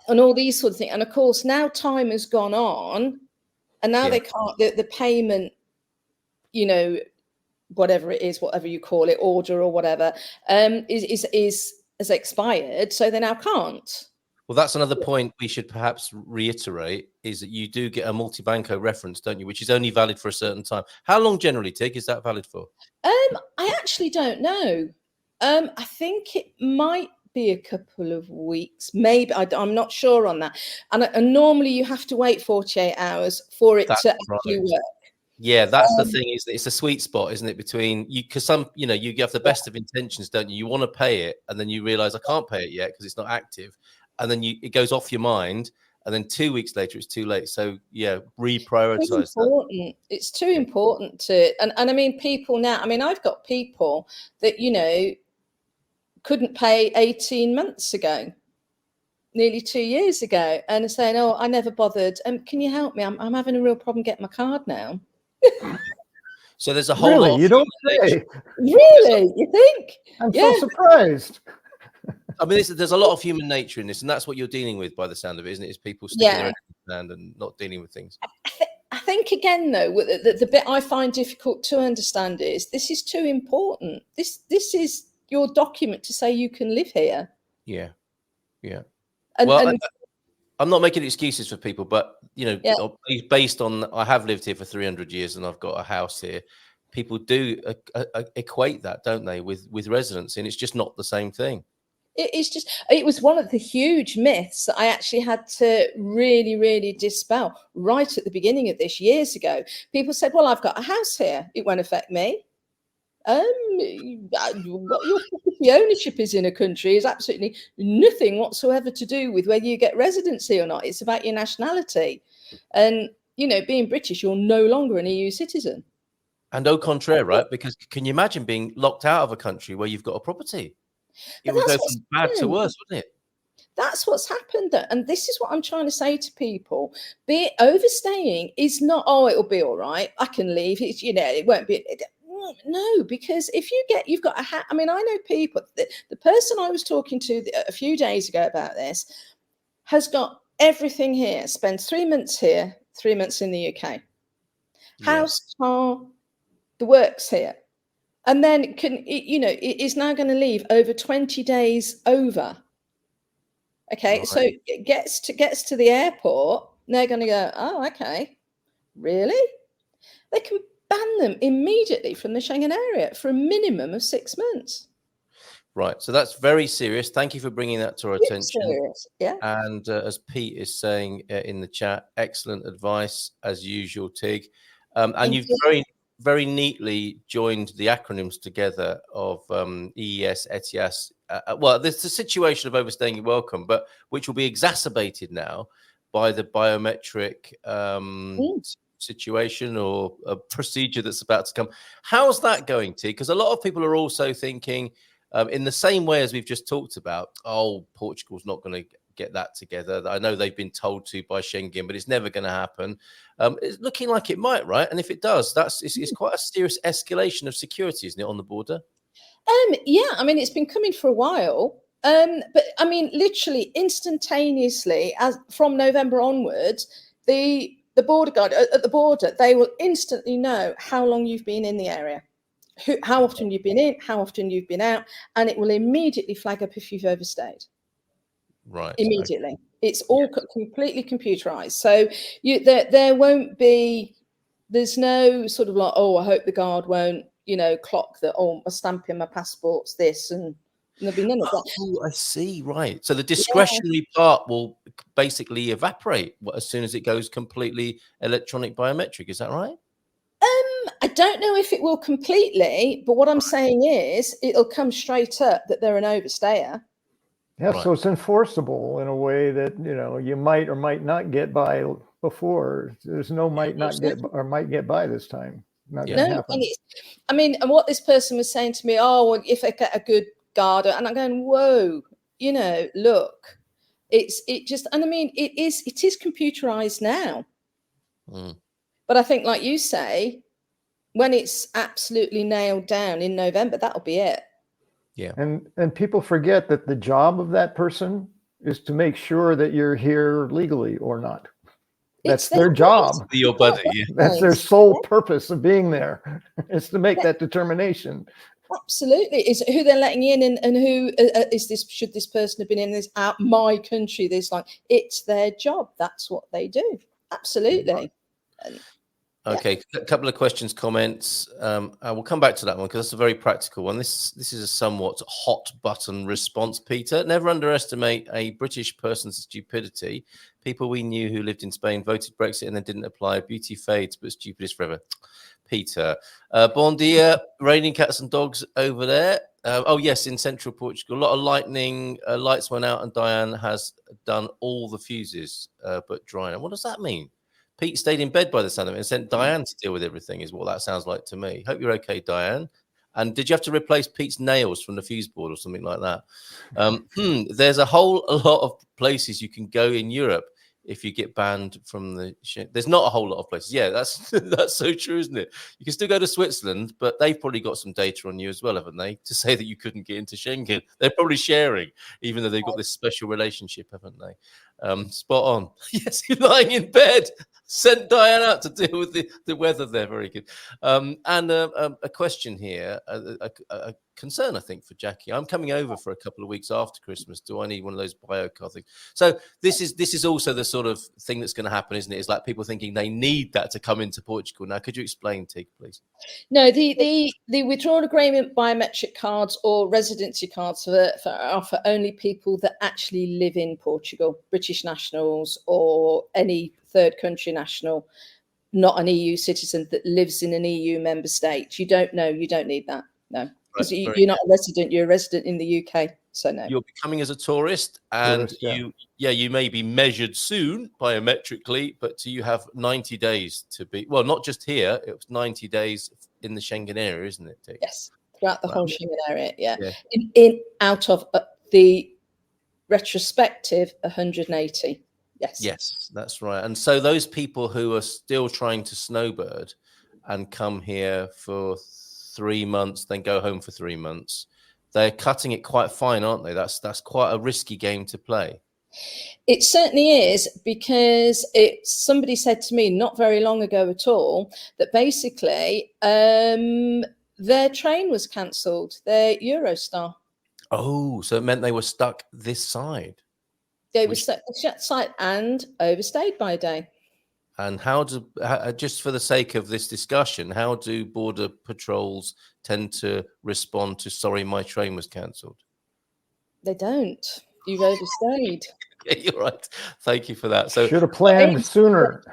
D: and all these sort of things. And of course, now time has gone on, and now they can't, the payment, you know, whatever it is, whatever you call it, order or whatever, has expired, so they now can't.
B: Well, that's another point we should perhaps reiterate, is that you do get a multi-banco reference, don't you, which is only valid for a certain time. How long generally, Tig, is that valid for?
D: I actually don't know. I think it might be a couple of weeks, maybe. I'm not sure on that. And normally you have to wait 48 hours for it to actually work.
B: Yeah, that's the thing, is that it's a sweet spot, isn't it, between you, because some, you know, you have the best of intentions, don't you? You want to pay it, and then you realize I can't pay it yet because it's not active, and then it goes off your mind, and then 2 weeks later it's too late. So yeah, reprioritize that.
D: It's too important to, and I mean, people now, I mean, I've got people that, you know, couldn't pay 18 months ago, nearly 2 years ago, and are saying, oh, I never bothered, can you help me? I'm having a real problem getting my card now.
B: So there's a whole lot.
C: You don't say.
D: Really? You think?
C: I'm so surprised.
B: I mean, there's a lot of human nature in this, and that's what you're dealing with by the sound of it, isn't it? Is people sticking their head in the sand and not dealing with things.
D: I think, again, though, the bit I find difficult to understand is this is too important. This is your document to say you can live here.
B: Yeah.
D: And
B: I'm not making excuses for people, but, you know, based on, I have lived here for 300 years and I've got a house here. People do equate that, don't they, with residency, and it's just not the same thing.
D: It was one of the huge myths that I actually had to really, really dispel right at the beginning of this, years ago. People said, well, I've got a house here, it won't affect me. What your property ownership is in a country is absolutely nothing whatsoever to do with whether you get residency or not. It's about your nationality. And, you know, being British, you're no longer an EU citizen.
B: And au contraire, right? Because can you imagine being locked out of a country where you've got a property? It would go from bad to worse, wouldn't it?
D: That's what's happened. And this is what I'm trying to say to people. Overstaying is not, oh, it'll be all right, I can leave. It's, you know, it won't be. No, because if you've got I mean, I know people, the person I was talking to a few days ago about this has got everything here, spends 3 months here, 3 months in the UK. House, car, the works here. And then it is now going to leave over 20 days over. Okay, right. So it gets to the airport, and they're going to go, oh, okay, really? They can ban them immediately from the Schengen area for a minimum of 6 months.
B: Right, so that's very serious. Thank you for bringing that to our attention.
D: Serious. Yeah.
B: And as Pete is saying in the chat, excellent advice as usual, Tig. And you've very neatly joined the acronyms together of EES, ETIAS. Well, there's the situation of overstaying your welcome, but which will be exacerbated now by the biometric situation or a procedure that's about to come. How's that going, Tig? Because a lot of people are also thinking, in the same way as we've just talked about, oh, Portugal's not going to get that together. I know they've been told to by Schengen, but it's never going to happen. It's looking like it might, right? And if it does, it's quite a serious escalation of security, isn't it, on the border?
D: Yeah, I mean, it's been coming for a while. But I mean, literally instantaneously, as from November onwards, the border guard at the border, they will instantly know how long you've been in the area, how often you've been in, how often you've been out, and it will immediately flag up if you've overstayed.
B: Right.
D: Immediately. Okay. It's all completely computerized. So there won't be, there's no sort of like, oh, I hope the guard won't, clock that, oh, my stamp in my passport's this, and there'll be none of that.
B: Oh, I see. Right. So the discretionary part will basically evaporate as soon as it goes completely electronic biometric. Is that right?
D: I don't know if it will completely, but what I'm saying is it'll come straight up that they're an overstayer.
C: Yeah, right. So it's enforceable in a way that, you might or might not get by before. There's no might not get or might get by this time. Not going to happen.
D: And what this person was saying to me, oh, well, if I get a good guard, and I'm going, whoa, look, And I mean, it is computerized now.
B: Mm.
D: But I think, like you say, when it's absolutely nailed down in November, that'll be it.
B: Yeah.
C: And people forget that the job of that person is to make sure that you're here legally or not. That's their job.
B: Your buddy. Yeah.
C: That's their sole purpose of being there, is to make that determination.
D: Absolutely. Is who they're letting in, and who is this? Should this person have been in this out my country? It's their job. That's what they do. Absolutely.
B: Okay, a couple of questions, comments. I will come back to that one because that's a very practical one. This is a somewhat hot button response, Peter. Never underestimate a British person's stupidity. People we knew who lived in Spain voted Brexit and then didn't apply. Beauty fades, but stupid is forever. Peter. Bon dia, raining cats and dogs over there. Oh, yes, in central Portugal. A lot of lightning, lights went out, and Diane has done all the fuses, but drying. What does that mean? Pete stayed in bed by the sound of it and sent Diane to deal with everything, is what that sounds like to me. Hope you're okay, Diane. And did you have to replace Pete's nails from the fuse board or something like that? There's a lot of places you can go in Europe if you get banned from the... There's not a whole lot of places. Yeah, that's so true, isn't it? You can still go to Switzerland, but they've probably got some data on you as well, haven't they? To say that you couldn't get into Schengen. They're probably sharing, even though they've got this special relationship, haven't they? Spot on. Yes, you're lying in bed. Sent Diane out to deal with the weather there. Very good. And a question here, a concern, I think, for Jackie. I'm coming over for a couple of weeks after Christmas. Do I need one of those biocard things? So this is also the sort of thing that's going to happen, isn't it? It's like people thinking they need that to come into Portugal. Now, could you explain, Tig, please?
D: No, the withdrawal agreement biometric cards or residency cards are for only people that actually live in Portugal, British nationals or any third country national, not an EU citizen that lives in an EU member state. You don't need that. No, because you're not a resident. You're a resident in the UK. So no.
B: You're coming as a tourist, and you may be measured soon biometrically, but you have 90 days to be, well, not just here, it was 90 days in the Schengen area, isn't it, Tig?
D: Yes, throughout the whole Schengen area, yeah. In out of the retrospective 180.
B: Yes, that's right. And so those people who are still trying to snowbird and come here for 3 months, then go home for 3 months, they're cutting it quite fine, aren't they? That's quite a risky game to play.
D: It certainly is, because somebody said to me not very long ago at all that basically their train was cancelled, their Eurostar.
B: Oh, so it meant they were stuck this side.
D: They were stuck this side and overstayed by a day.
B: And just for the sake of this discussion, how do border patrols tend to respond to, sorry, my train was cancelled?
D: They don't. You've overstayed.
B: Yeah, you're right. Thank you for that. So
C: should have planned sooner.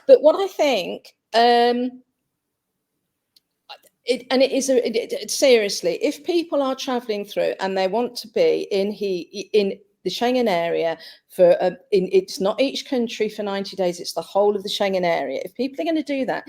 D: But what I think, seriously, if people are travelling through and they want to be in the Schengen area for it's not each country for 90 days, it's the whole of the Schengen area. If people are going to do that,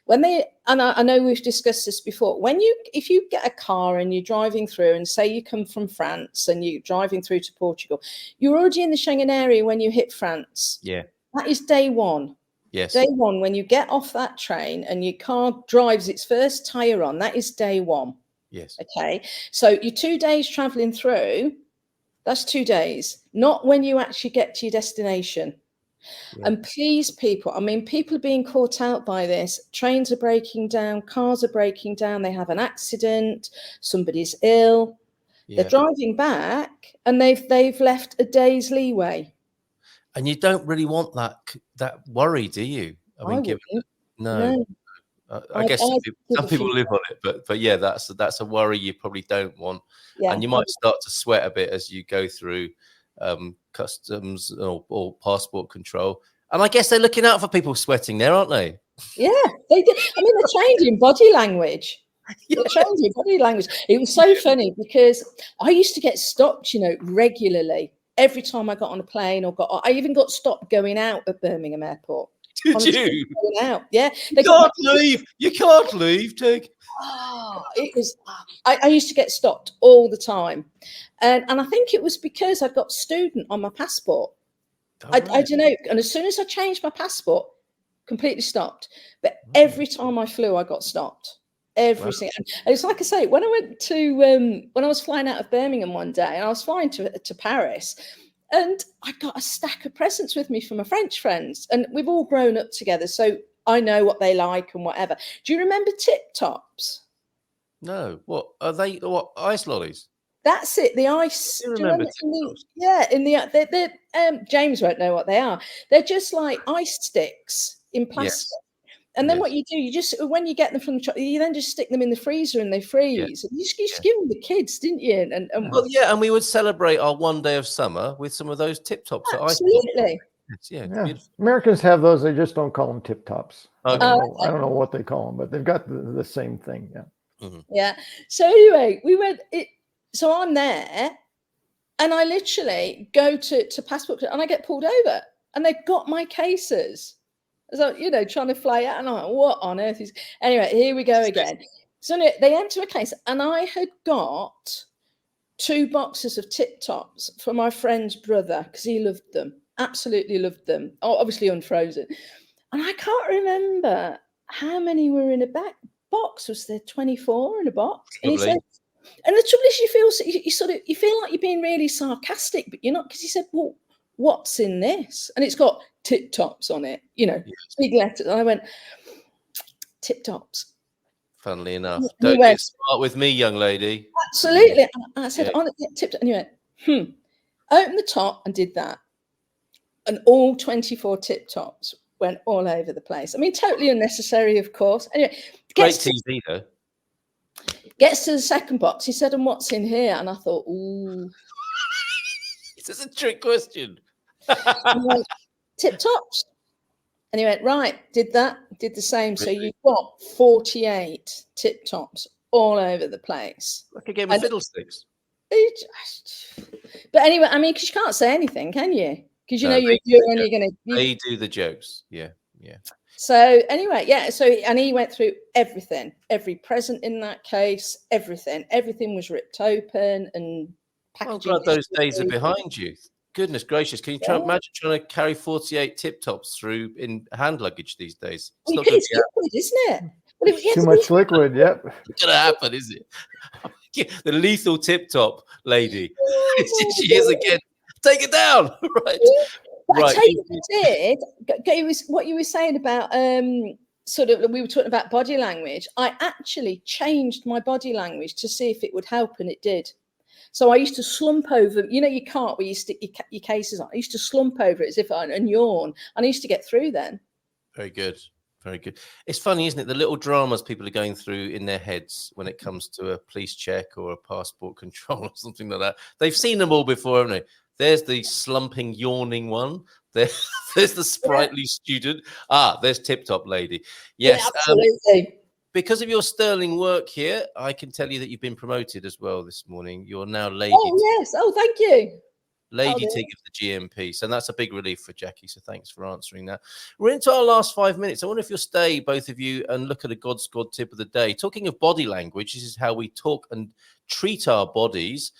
D: I know we've discussed this before, if you get a car and you're driving through, and say you come from France and you're driving through to Portugal, you're already in the Schengen area when you hit France.
B: Yeah,
D: that is day one.
B: Yes,
D: day one, when you get off that train and your car drives its first tire on, that is day one.
B: Yes.
D: Okay, so you're 2 days traveling through. That's 2 days, not when you actually get to your destination. Yeah. And please, people are being caught out by this. Trains are breaking down, cars are breaking down, they have an accident, somebody's ill. Yeah. They're driving back and they've left a day's leeway.
B: And you don't really want that worry, do you? I mean, no. I guess some people live on it, but yeah, that's a worry you probably don't want. Yeah. And you might start to sweat a bit as you go through customs or passport control. And I guess they're looking out for people sweating there, aren't they?
D: Yeah, they did. I mean, they're changing body language. They're changing body language. It was so funny because I used to get stopped, regularly. Every time I got on a plane I even got stopped going out at Birmingham Airport.
B: Did you?
D: Going out. Yeah.
B: You can't leave. You can't leave, Tig.
D: Oh, it was. I used to get stopped all the time, and I think it was because I'd got student on my passport. I don't know. And as soon as I changed my passport, completely stopped. But every time I flew, I got stopped. Every single. And it's like I say, when I went to when I was flying out of Birmingham one day, and I was flying to Paris, and I got a stack of presents with me from my French friends, and we've all grown up together, so I know what they like and whatever. Do you remember Tip Tops?
B: No. What are they? What, ice lollies?
D: That's it. The ice.
B: I remember Tip Tops.
D: Yeah. James won't know what they are. They're just like ice sticks in plastic.
B: Yes.
D: And then what you do, you just, when you get them from the shop, you then just stick them in the freezer and they freeze. And you just give them the kids, didn't you? And
B: well, yeah, and we would celebrate our one day of summer with some of those Tip Tops.
D: Absolutely.
C: Yeah. Americans have those. They just don't call them Tip Tops.
B: Okay.
C: I don't know what they call them, but they've got the same thing. Yeah.
B: Mm-hmm.
D: Yeah. So anyway, we went. So I'm there, and I literally go to passport, and I get pulled over, and they've got my cases. So, trying to fly out, and I'm like, what on earth is... Anyway, here we go again. So they enter a case, and I had got 2 boxes of Tip Tops for my friend's brother, because he loved them, absolutely loved them, obviously unfrozen. And I can't remember how many were in a box. Was there 24 in a box? And he said, and the trouble is, you feel like you're being really sarcastic, but you're not, because he said, well, what's in this? And it's got Tip Tops on it, big letters. And I went, Tip Tops.
B: Funnily enough, don't get smart with me, young lady.
D: Absolutely. And I said, on it, Tip Tops. And he went, Opened the top and did that. And all 24 Tip Tops went all over the place. I mean, totally unnecessary, of course. Anyway,
B: great TV, though.
D: Gets to the second box. He said, and what's in here? And I thought, ooh.
B: This is a trick question.
D: Went, Tip Tops. And he went, right, did the same. Really? So you've got 48 Tip Tops all over the place.
B: Like a game of fiddlesticks.
D: But anyway, I mean, because you can't say anything, can you? Because you're only going to...
B: They do the jokes, yeah.
D: So anyway, and he went through everything, every present in that case, everything was ripped open and packaging.
B: I'm glad those days are behind you. Goodness gracious, can you imagine trying to carry 48 Tip Tops through in hand luggage these days? It's not
D: it's liquid, isn't it? Well,
C: too much liquid, yep.
B: It's going to happen, is it? The lethal Tip Top lady. She is again. Take it down. Right.
D: But I tell you what I did. It was what you were saying about we were talking about body language. I actually changed my body language to see if it would help, and it did. So I used to slump over, your cart where you stick your cases on. I used to slump over it as if and yawn, and I used to get through then.
B: Very good. Very good. It's funny, isn't it? The little dramas people are going through in their heads when it comes to a police check or a passport control or something like that. They've seen them all before, haven't they? There's the slumping, yawning one. There's the sprightly student. There's Tip Top lady. Yes,
D: yeah, absolutely.
B: Because of your sterling work here, I can tell you that you've been promoted as well this morning. You're now Lady.
D: Oh, yes. Oh, thank you.
B: Lady Tig of the GMP. So that's a big relief for Jackie. So thanks for answering that. We're into our last 5 minutes. I wonder if you'll stay, both of you, and look at a God's God tip of the day. Talking of body language, this is how we talk and treat our bodies.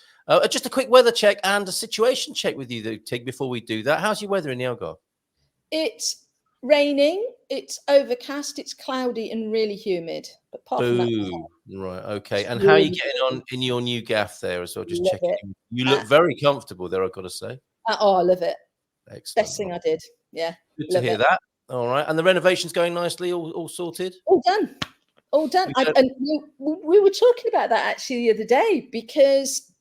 B: Just a quick weather check and a situation check with you, though, Tig, before we do that. How's your weather in the Algarve?
D: It's raining, it's overcast, it's cloudy and really humid. But apart from that,
B: right, okay. And how are you getting on in your new gaff there as well? Just checking. You look very comfortable there, I've got to say.
D: Oh, I love it.
B: Excellent.
D: Best thing I did. Yeah.
B: Good to hear that. All right. And the renovation's going nicely, all sorted?
D: All done. All done. And we were talking about that actually the other day, because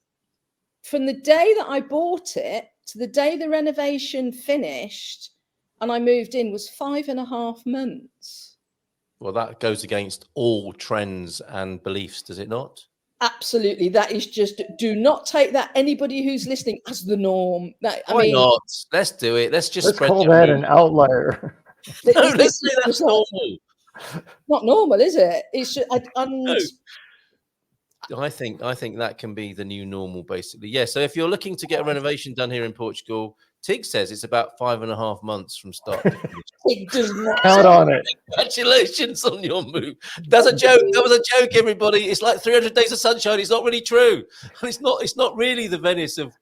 D: from the day that I bought it to the day the renovation finished and I moved in was 5.5 months.
B: Well, that goes against all trends and beliefs, does it not?
D: Absolutely. That is just, do not take that, anybody who's listening, as the norm.
B: Why not? Let's do it. Let's
C: call that an outlier.
B: No, let's say that's normal.
D: Not normal, is it? It's just,
B: No. I think that can be the new normal, basically. Yeah. So if you're looking to get a renovation done here in Portugal, Tig says it's about 5.5 months from start to finish.
D: It does not
C: Count on it.
B: Congratulations on your move. That's a joke. That was a joke, everybody. It's like 300 days of sunshine. It's not really true. And it's not really the Venice of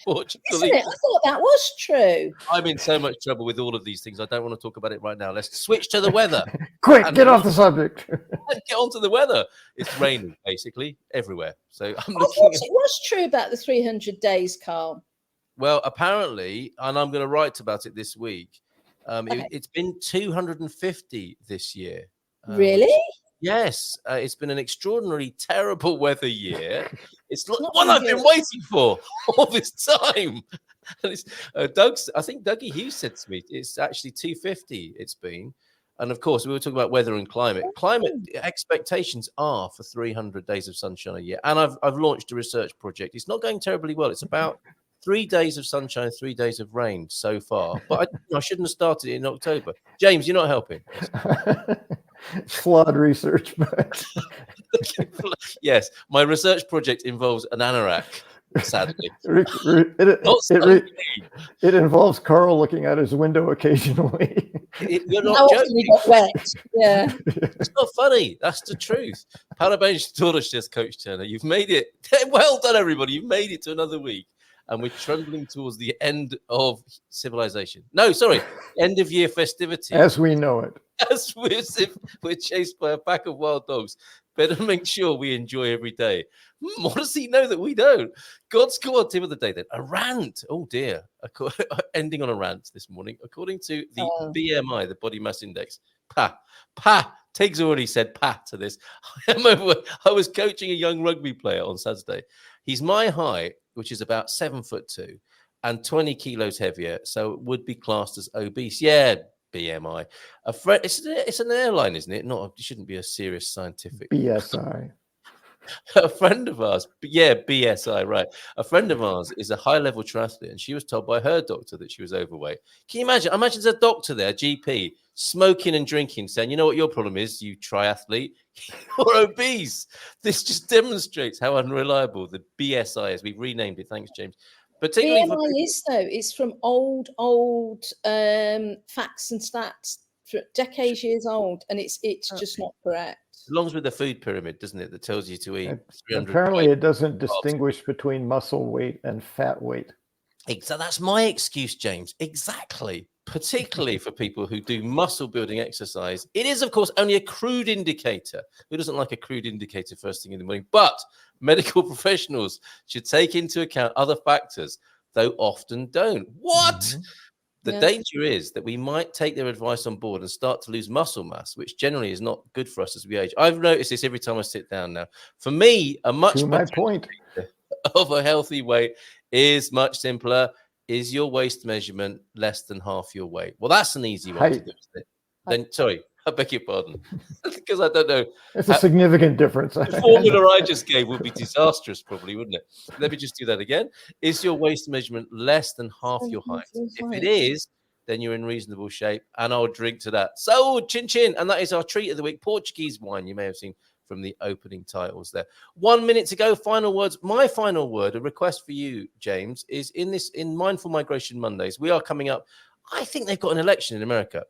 B: Portugal.
D: Isn't it? I thought that was true.
B: I'm in so much trouble with all of these things. I don't want to talk about it right now. Let's switch to the weather.
C: Quick, get off the subject.
B: Get onto the weather. It's raining basically everywhere. So I'm
D: I thought
B: looking at,
D: it was true about the 300 days, Carl.
B: well, apparently, and I'm going to write about it this week. It's been 250 this year.
D: Really?
B: Yes, it's been an extraordinarily terrible weather year. It's
D: not
B: one I've
D: good.
B: been waiting for all this time. And it's I think Dougie Hughes said to me, it's actually 250 it's been. And of course, we were talking about weather and climate. Climate expectations are for 300 days of sunshine a year. And I've launched a research project. It's not going terribly well. It's about 3 days of sunshine, 3 days of rain so far. But I shouldn't have started it in October. James, you're not helping.
C: Flawed research, but
B: Yes, my research project involves an anorak, sadly.
C: It involves Carl looking out his window occasionally.
B: You're
D: How
B: not
D: often you
B: joking.
D: got wet? Yeah.
B: It's not funny. That's the truth. Parabéns todos, Coach Turner. You've made it. Well done, everybody. You've made it to another week. And we're trundling towards the end of civilization. No, sorry, end of year festivity.
C: As we know it.
B: As we're chased by a pack of wild dogs. Better make sure we enjoy every day. What does he know that we don't? God's squad tip of the day then. A rant. Oh dear. Ending on a rant this morning. According to the BMI, the body mass index. Tig's already said to this. I was coaching a young rugby player on Saturday. He's my height, which is about 7'2", and 20 kilos heavier, so would be classed as obese. Yeah, BMI. It's an airline, isn't it? It shouldn't be a serious scientific.
C: BSI.
B: A friend of ours, BSI, right? A friend of ours is a high-level triathlete, and she was told by her doctor that she was overweight. Can you imagine? Imagine there's a doctor there, GP, smoking and drinking, saying, "You know what your problem is, you triathlete? You're obese." This just demonstrates how unreliable the BSI is. We've renamed it. Thanks, James. Particularly
D: BMI is though. It's from old facts and stats, decades years old, and it's just not correct.
B: It belongs with the food pyramid, doesn't it? That tells you to eat 300.
C: Apparently, it doesn't distinguish between muscle weight and fat weight.
B: So that's my excuse, James. Exactly. Particularly for people who do muscle building exercise. It is, of course, only a crude indicator. Who doesn't like a crude indicator first thing in the morning? But medical professionals should take into account other factors, though often don't. What? Mm-hmm. The danger is that we might take their advice on board and start to lose muscle mass, which generally is not good for us as we age. I've noticed this every time I sit down now. For me, a much better point of a healthy weight is much simpler. Is your waist measurement less than half your weight? Well, that's an easy one to do, isn't it? Then, sorry, I beg your pardon. Because I don't know.
C: It's a significant difference.
B: The formula I just gave would be disastrous, probably, wouldn't it? Let me just do that again. Is your waist measurement less than half your height? If it is, then you're in reasonable shape, and I'll drink to that. So, chin chin, and that is our treat of the week, Portuguese wine. You may have seen from the opening titles there. 1 minute to go. Final words. My final word, a request for you, James, is in Mindful Migration Mondays. We are coming up. I think they've got an election in America.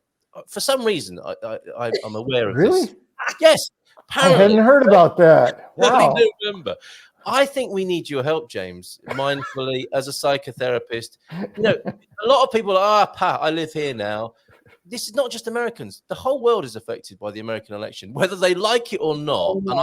B: For some reason, I'm aware of
C: really?
B: this. Yes.
C: I hadn't heard about that. Wow.
B: Early November. I think we need your help, James, mindfully as a psychotherapist. You know, a lot of people are, Pat, I live here now. This is not just Americans. The whole world is affected by the American election, whether they like it or not. And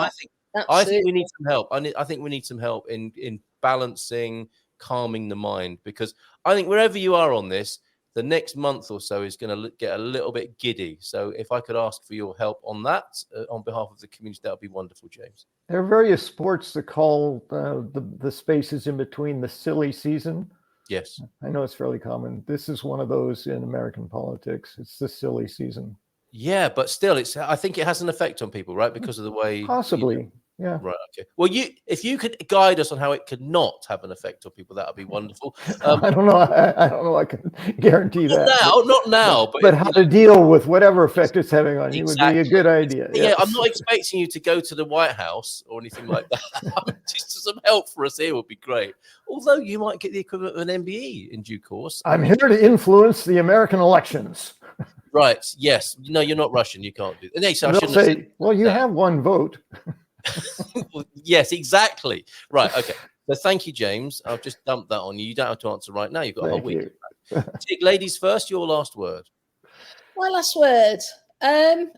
B: I think we need some help. I think we need some help in balancing, calming the mind, because I think wherever you are on this, the next month or so is going to get a little bit giddy. So if I could ask for your help on that, on behalf of the community, that would be wonderful, James.
C: There are various sports that call the spaces in between the silly season.
B: Yes.
C: I know it's fairly common. This is one of those in American politics. It's the silly season.
B: Yeah, but still, I think it has an effect on people, right? Because of the way...
C: Possibly. Yeah.
B: Right. Okay. Well, if you could guide us on how it could not have an effect on people, that would be wonderful.
C: I don't know. I don't know. I can guarantee that.
B: Not now,
C: but how to deal with whatever effect it's having on you would be a
B: Exactly.
C: good idea.
B: Yeah,
C: Yes.
B: I'm not expecting you to go to the White House or anything like that. Just some help for us here would be great. Although you might get the equivalent of an MBE in due course.
C: I'm here to influence the American elections.
B: Right. Yes. No, you're not Russian. You can't do that. No, so I
C: They'll
B: shouldn't have
C: say,
B: said
C: well, you
B: that.
C: have one vote.
B: Yes, exactly. Right. Okay. So thank you, James. I've just dumped that on you. You don't have to answer right now. You've got a whole
C: Thank
B: week.
C: you.
B: Tig, ladies first, your last word.
D: My last word.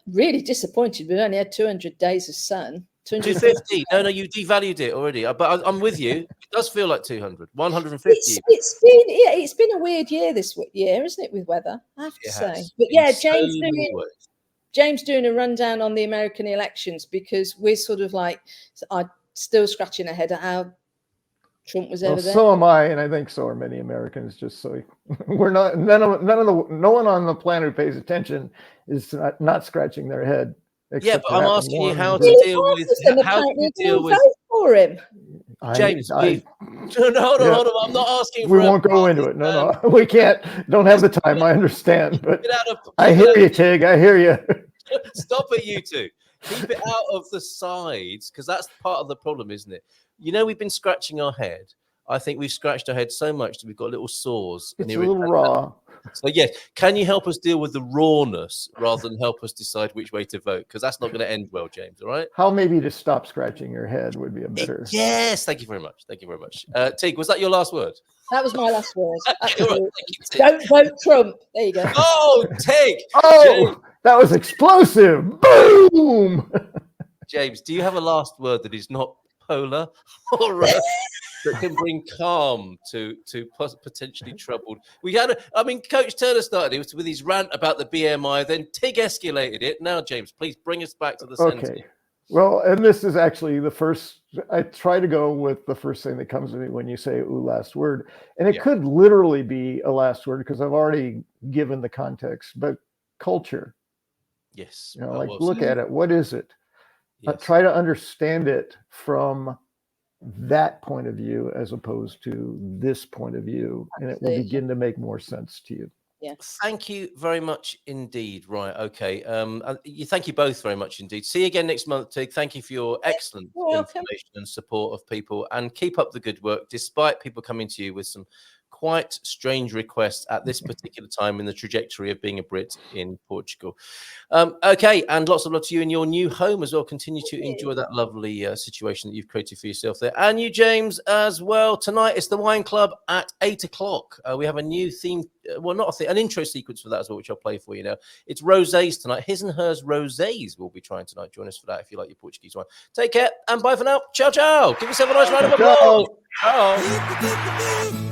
D: Really disappointed. We've only had 200 days of sun.
B: 250. No, you devalued it already. But I'm with you. It does feel like 200. 150.
D: It's been a weird year this year, isn't it, with weather? I have to say. But yeah, James doing a rundown on the American elections, because we're sort of like, I'm still scratching our head at how Trump was ever there.
C: So am I, and I think so are many Americans. Just so we're not, no one on the planet who pays attention is not scratching their head.
B: Yeah, but I'm asking you how to deal with
D: for him.
B: James, hold on. I'm not asking.
C: We won't go into it. No, we can't. Don't have the time. I understand, but I hear you, Tig. I hear you.
B: Stop it, you two. Keep it out of the sides, because that's part of the problem, isn't it? You know, we've been scratching our head. I think we've scratched our head so much that we've got little sores.
C: It's a little raw.
B: So yes, can you help us deal with the rawness rather than help us decide which way to vote? Because that's not going to end well, James. All right.
C: How maybe to stop scratching your head would be a better.
B: Yes, thank you very much. Thank you very much. Tig, was that your last word?
D: That was my last word.
B: Right,
D: don't vote Trump. There you go.
B: Oh, Tig.
C: Oh,
B: James.
C: That was explosive. Boom.
B: James, do you have a last word that is not polar or that can bring calm to potentially troubled? Coach Turner started it with his rant about the BMI, then Tig escalated it. Now, James, please bring us back to the center.
C: Okay. Well, and this is actually the first, I try to go with the first thing that comes to me when you say, ooh, last word. And it could literally be a last word because I've already given the context, but culture.
B: Yes.
C: Look at it. What is it?
B: Yes.
C: Try to understand it from that point of view as opposed to this point of view, and it will begin to make more sense to you.
D: Yeah.
B: Thank you very much indeed. Right. Okay. Thank you both very much indeed. See you again next month, Tig. Thank you for your excellent information and support of people, and keep up the good work despite people coming to you with some quite strange requests at this particular time in the trajectory of being a Brit in Portugal. Okay, and lots of love to you in your new home as well. Continue to enjoy that lovely situation that you've created for yourself there. And you, James, as well. Tonight it's the Wine Club at 8 o'clock. We have a new theme, an intro sequence for that as well, which I'll play for you now. It's rosés tonight. His and hers rosés we'll be trying tonight. Join us for that if you like your Portuguese wine. Take care and bye for now. Ciao, ciao. Give yourself a nice round of applause. Ciao.